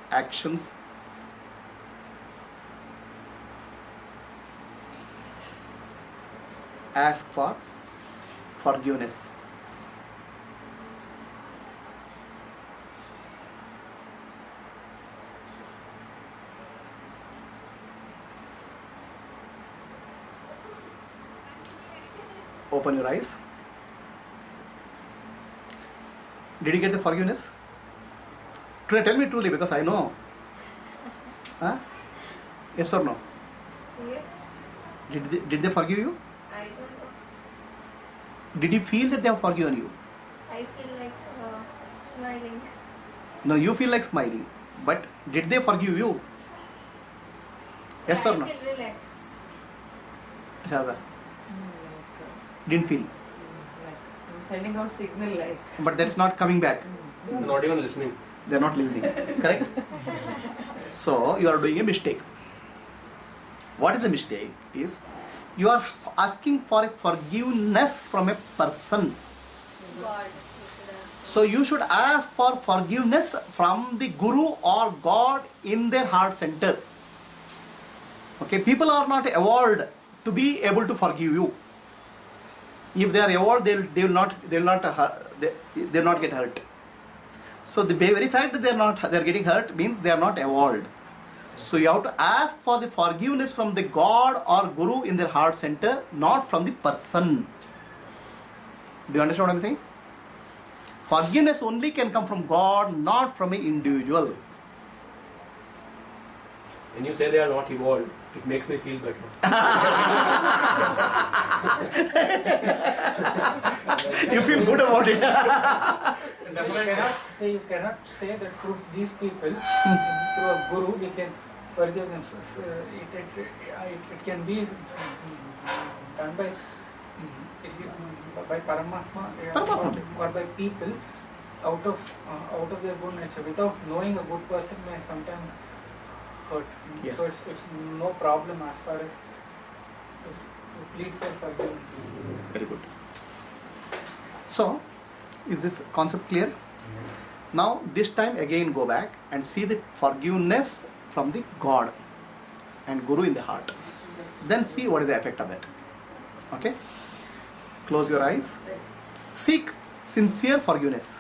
actions. Ask for forgiveness. Open your eyes. Did you get the forgiveness? Today, tell me truly, because I know. Huh? Yes or no? Yes. Did they forgive you? I don't know. Did you feel that they have forgiven you? I feel like smiling. No, you feel like smiling. But did they forgive you? Yes or no? I feel relaxed. Radha, Like, didn't feel. like I'm sending out signal like. But that's not coming back. Not even listening. They're not listening. Correct? So you are doing a mistake. What is the mistake? Is you are asking for a forgiveness from a person. God. So you should ask for forgiveness from the Guru or God in their heart center. Okay, people are not evolved to be able to forgive you. If they are evolved, they will not get hurt. So the very fact that they are getting hurt means they are not evolved. So you have to ask for the forgiveness from the God or Guru in their heart center, not from the person. Do you understand what I am saying? Forgiveness only can come from God, not from an individual. When you say they are not evolved, it makes me feel better. You feel good about it. You cannot say that through these people, through a guru, we can forgive them. So it can be done by Paramatma or by people out of their good nature. Without knowing, a good person may sometimes hurt. Yes. So it's no problem as far as to plead for forgiveness. Very good. So, is this concept clear? Now, this time again go back and see the forgiveness from the God and Guru in the heart. Then see what is the effect of that. Okay? Close your eyes. Seek sincere forgiveness.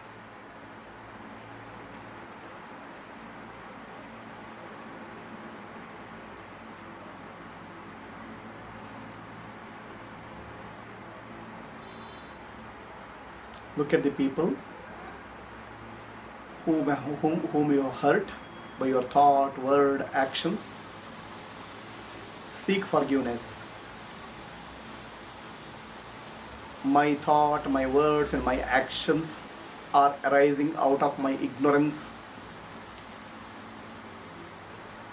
Look at the people whom you have hurt by your thought, word, actions. Seek forgiveness. My thought, my words and my actions are arising out of my ignorance.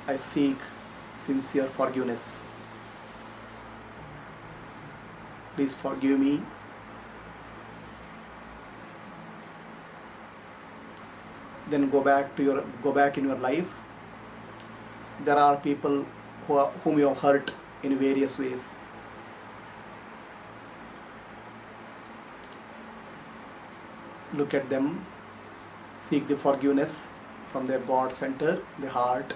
I seek sincere forgiveness. please forgive me. Then go back in your life. There are people whom you have hurt in various ways. Look at them, seek the forgiveness from their God center, the heart.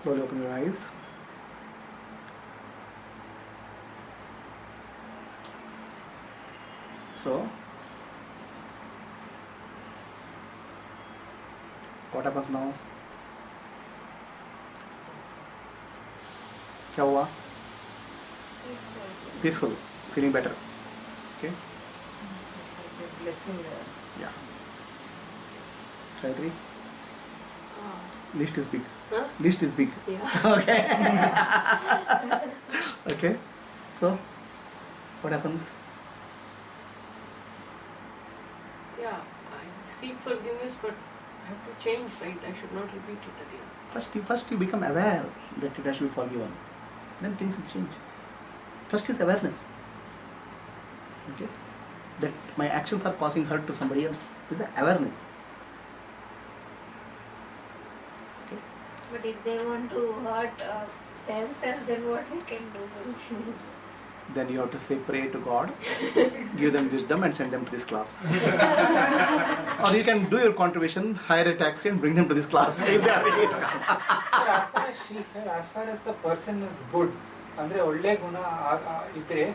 Slowly open your eyes. So, what happens now? क्या हुआ? Peaceful, feeling better. Okay. Blessing. Yeah. Gayatri, list is big. Huh? List is big. Yeah. Okay. Okay. So, what happens? Yeah, I seek forgiveness, but I have to change, right? I should not repeat it again. First you become aware that it has to be forgiven. Then things will change. First is awareness. Okay. That my actions are causing hurt to somebody else. Is the awareness. Okay. But if they want to hurt themselves, then what they can do? Then you have to say pray to God, give them wisdom and send them to this class. Or you can do your contribution, hire a taxi and bring them to this class if they are ready to come. So as far as she said, as far as the person is good, andre ಒಳ್ಳೆ ಗುಣ ಇದ್ರೆ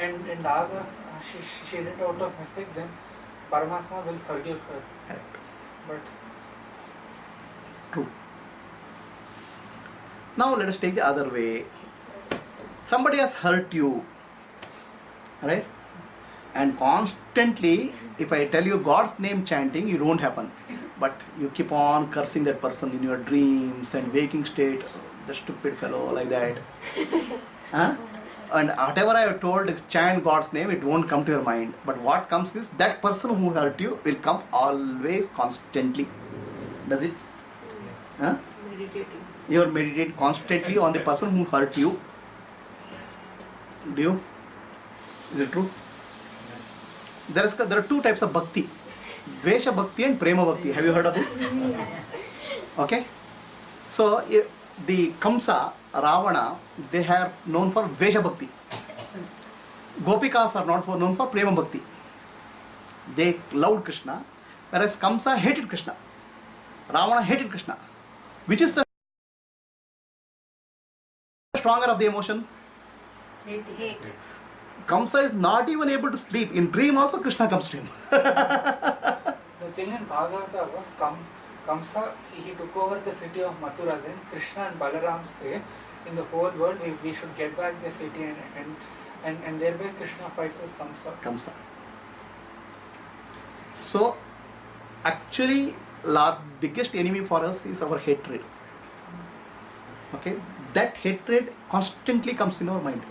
and ಆಗ she did it out of mistake, then Paramatma will forgive her. Correct. But True. Now let us take the other way. Somebody has hurt you, right? And constantly, if I tell you God's name chanting, it won't happen. But you keep on cursing that person in your dreams and waking state, the stupid fellow, like that. Huh? And whatever I have told, chant God's name, it won't come to your mind. But what comes is that person who hurt you will come always, constantly. Does it? Yes. Huh? Meditating. You are meditating constantly on the person who hurt you. Do you? Is it true? There are two types of bhakti. Dvesha bhakti and prema bhakti. Have you heard of this? Okay. So the Kamsa, Ravana, they are known for Vesha bhakti. Gopikas are known for prema bhakti. They loved Krishna, whereas Kamsa hated Krishna. Ravana hated Krishna. Which is the stronger of the emotion? Hate. Kamsa is not even able to sleep. In dream also Krishna comes to him. the thing in Bhagavata was Kamsa, he took over the city of Mathura. Then Krishna and Balaram say, in the whole world we should get back the city, and thereby Krishna fights with Kamsa. So actually biggest enemy for us is our hatred. Okay, that hatred constantly comes in our mind.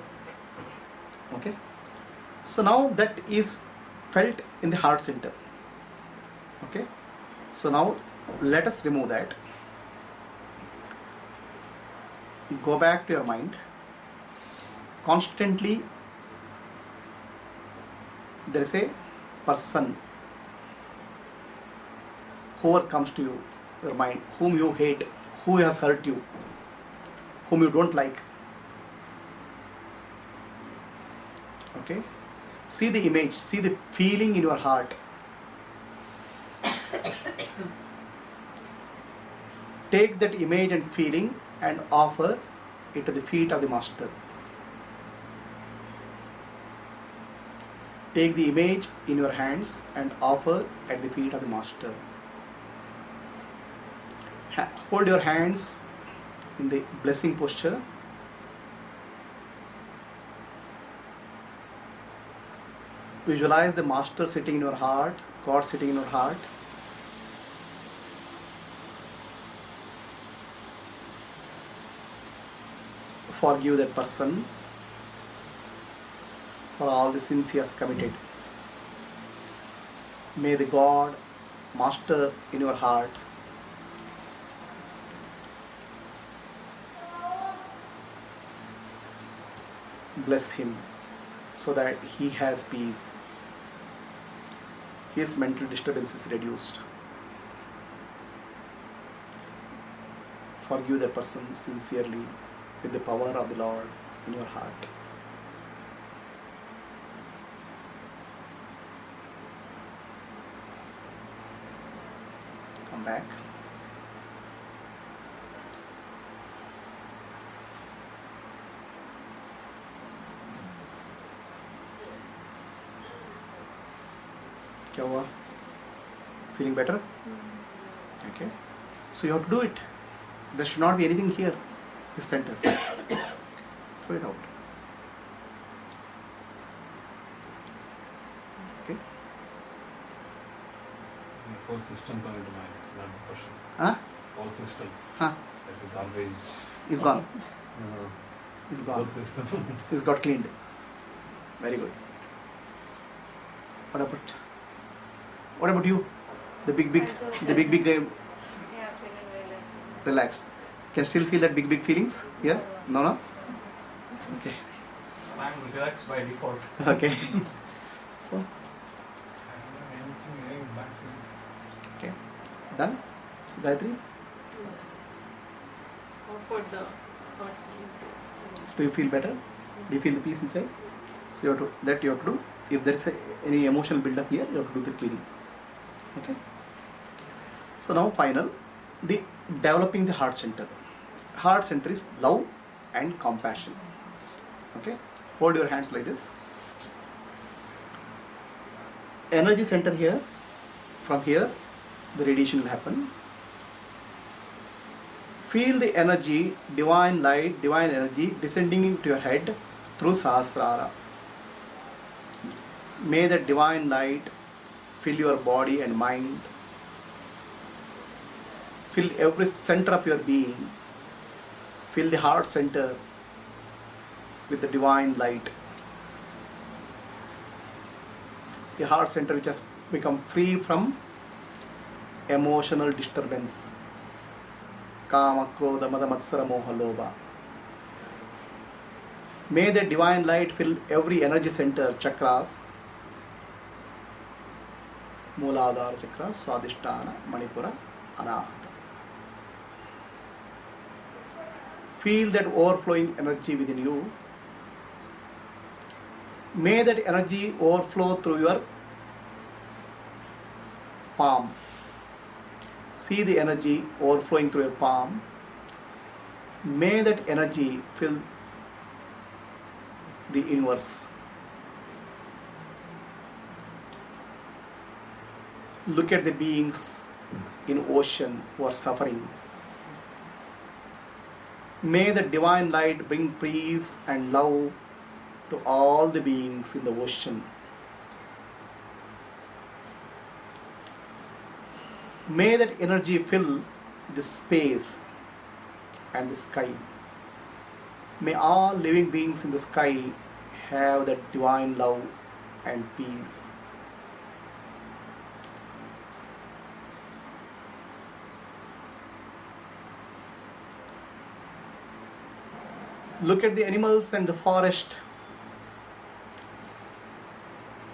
Okay, so now that is felt in the heart center. Okay, so now let us remove that. Go back to your mind. Constantly there is a person, whoever comes to your mind, whom you hate, who has hurt you, whom you don't like. Okay, see the image, see the feeling in your heart. Take that image and feeling and offer it to the feet of the master. Take the image in your hands and offer at the feet of the master. Hold your hands in the blessing posture. Visualize the Master sitting in your heart, God sitting in your heart. Forgive that person for all the sins he has committed. May the God, Master in your heart, bless him so that he has peace. His mental disturbance is reduced. Forgive that person sincerely with the power of the Lord in your heart. Come back. क्या हुआ? Feeling better? Okay. So you have to do it. There should not be anything here. This center. Throw it out. Okay. The whole system come into mind. One question. Huh? Whole system. Huh? Like the garbage. Is gone. Uh, Is whole gone. system. Is got cleaned. Very good. What about you? The big I don't the big Yeah, feeling relaxed. relaxed. Can still feel that big feelings here? No, no. Okay. I'm relaxed by default. Okay. So Anything, any bad feelings. okay. Done. So Gayatri, Offered the heart. do you feel better? Do you feel the peace inside? So you have to do. If there is any emotional build up here, you have to do the cleaning. Okay. So now the developing the heart center. Heart center is love and compassion. Okay. Hold your hands like this. Energy center here. From here, the radiation will happen. Feel the energy, divine light, divine energy descending into your head through Sahasrara. May that divine light fill your body and mind. Fill every center of your being. Fill the heart center with the divine light. The heart center which has become free from emotional disturbance. Kama, Krodha, Mada, Matsara, Moha, Lobha. May the divine light fill every energy center, chakras, Mooladhara chakra, Swadhisthana, Manipura, Anahata. Feel that overflowing energy within you. May that energy overflow through your palm. See the energy overflowing through your palm. May that energy fill the universe. Look at the beings in ocean who are suffering. May the divine light bring peace and love to all the beings in the ocean. May that energy fill the space and the sky. May all living beings in the sky have that divine love and peace. Look at the animals and the forest.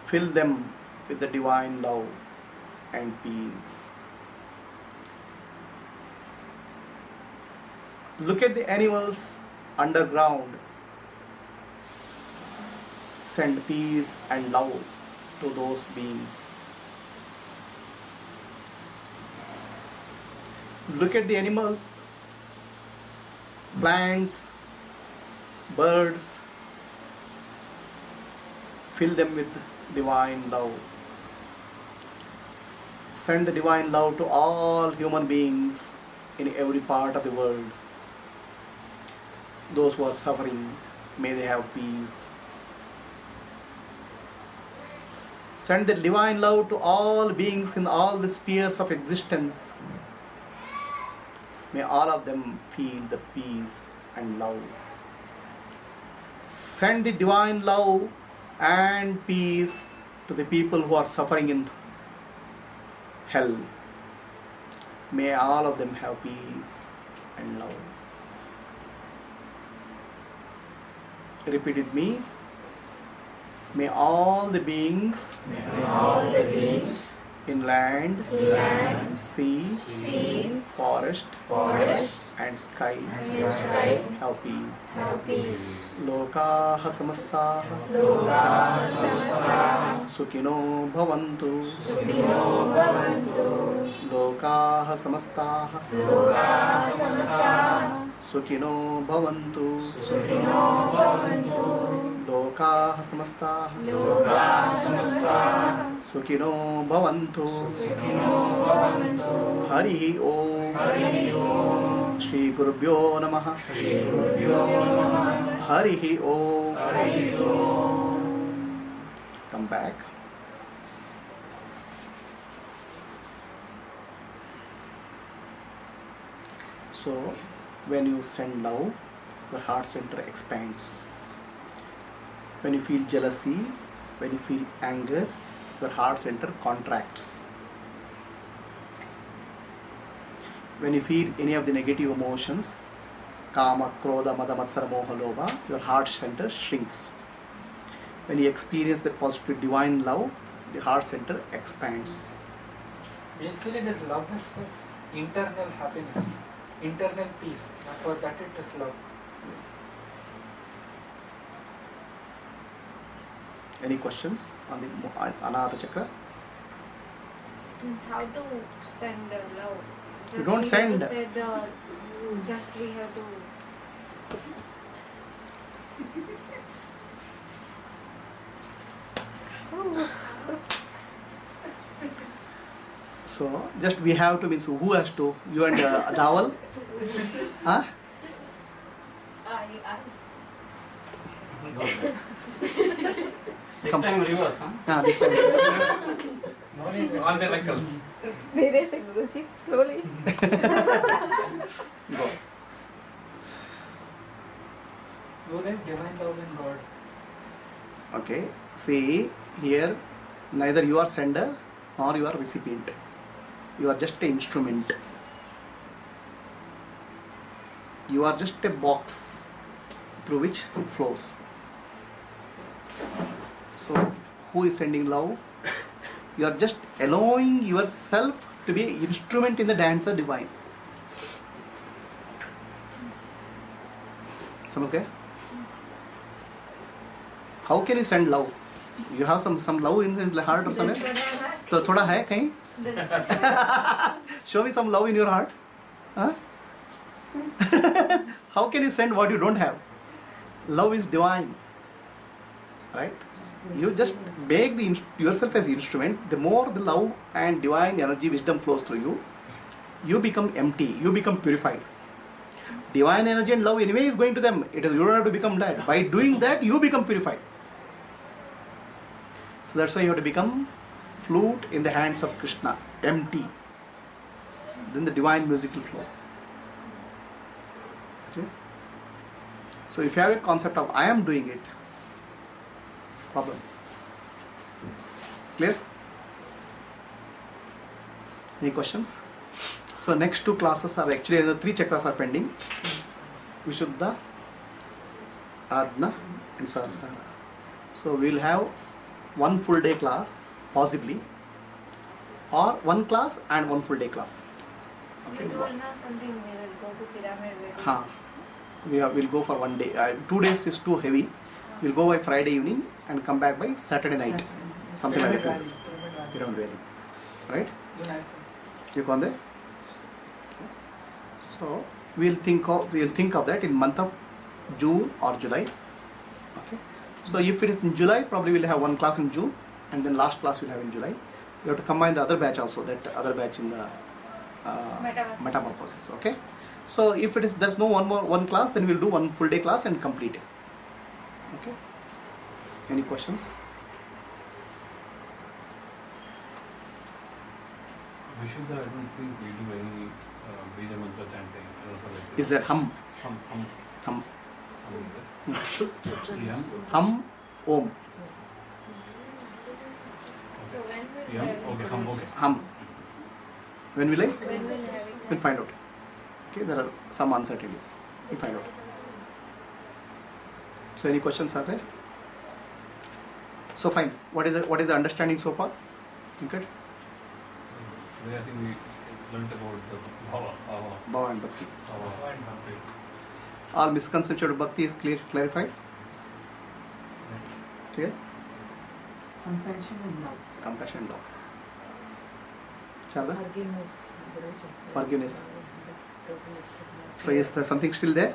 Fill them with the divine love and peace. Look at the animals underground. Send peace and love to those beings. Look at the animals, plants, birds. Fill them with divine love. Send the divine love to all human beings in every part of the world. Those who are suffering, may they have peace. Send the divine love to all beings in all the spheres of existence. May all of them feel the peace and love. Send the divine love and peace to the people who are suffering in hell. May all of them have peace and love. Repeat with me. May all the beings in land, sea, forest, and sky have peace. Lokaha samastaha Sukhino bhavantu. Lokaha samastaha Sukhino bhavantu. Lokaha samastaha Sukhino bhavantu. Hari Om. Shri Gurubhyo Namaha. Hari Om. Come back. So, when you send love, your heart center expands. When you feel jealousy, when you feel anger, your heart center contracts. When you feel any of the negative emotions, kama, krodha, mada, matsara, moha, lobha, your heart center shrinks. When you experience the positive divine love, the heart center expands. Basically, this love is for internal happiness, internal peace. For that it is love. Yes. Any questions on the Anahata Chakra? How to send love? You don't send. Just we have to. So, just we have to means who has to? You and Dawal? Huh? This time reverse, huh? This time. No need to- On the knuckles. Guruji, slowly. Go. You like divine love in God. Okay. See, here, neither you are sender nor you are recipient. You are just an instrument. You are just a box through which it flows. So, who is sending love? You are just allowing yourself to be an instrument in the dance of divine. समझ गए? How can you send love? You have some love in the heart or somewhere? So थोड़ा है कहीं? Show me some love in your heart. Huh? How can you send what you don't have? Love is divine, right? You just make yourself as instrument. The more the love and divine energy, wisdom flows through you, you become empty. You become purified. Divine energy and love anyway is going to them. You don't have to become that. By doing that, you become purified. So that's why you have to become flute in the hands of Krishna, empty. Then the divine music will flow. Okay? So if you have a concept of I am doing it, problem. Clear? Any questions? So next two classes are actually the three chakras are pending. Vishuddha, Adna and Sahasrara. So we will have one full day class possibly, or one class and one full day class. You told now something we will go to pyramid. Haan. We'll go for one day. 2 days is too heavy. We'll go by Friday evening and come back by Saturday night. Something like that. Pyramid Valley. Right? You gone there? So we'll think of that in month of June or July. Okay. So if it is in July, probably we'll have one class in June, and then last class we'll have in July. We have to combine the other batch also. That other batch in the metamorphosis. Okay. So if it is there's no one class, then we'll do one full day class and complete it. Okay. Any questions? Vishuddha, I don't think we do any Bija Mantra chanting. I don't know, like Is there hum? hum? Hum. Yam? Hum. Om. So when will Yam? we Okay, hum. Okay. Hum. When will I? When will have it? We'll find out. Okay, there are some uncertainties. We'll find out. So any questions are there? So fine. What is the understanding so far? Good. Today I think we learnt about the bhava, Bhava and Bhakti. bhava. All misconception of Bhakti is clarified? Clear? Compassion and love. Compassion and love. Sharda? Forgiveness. Forgiveness. So is there something still there?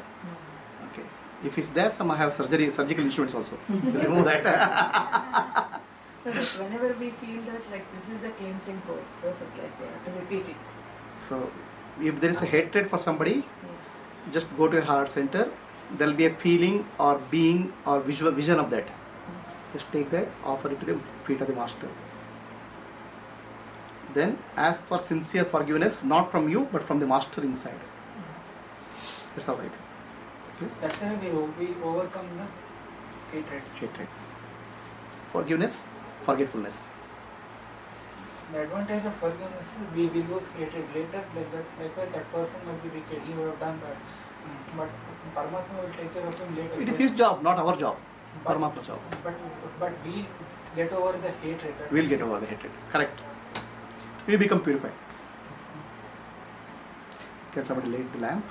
Okay. If it's there, some I have surgical instruments also. We'll remove that. So that whenever we feel that like this is a cleansing process, like we have to repeat it. So if there is a hatred for somebody, just go to your heart center. There will be a feeling or being or vision of that. Just take that, offer it to the feet of the master. Then ask for sincere forgiveness, not from you, but from the master inside. That's how it is. Okay? That's how we overcome the hatred. Hatred. Forgiveness, forgetfulness. The advantage of forgiveness is we will lose hatred later. Likewise, that person might be wicked. He would have done that. But Paramatma will take care of him later. It is his job, not our job. Paramatma's job. But we get over the hatred. We'll get over the hatred. Correct. We become purified. Can somebody light the lamp?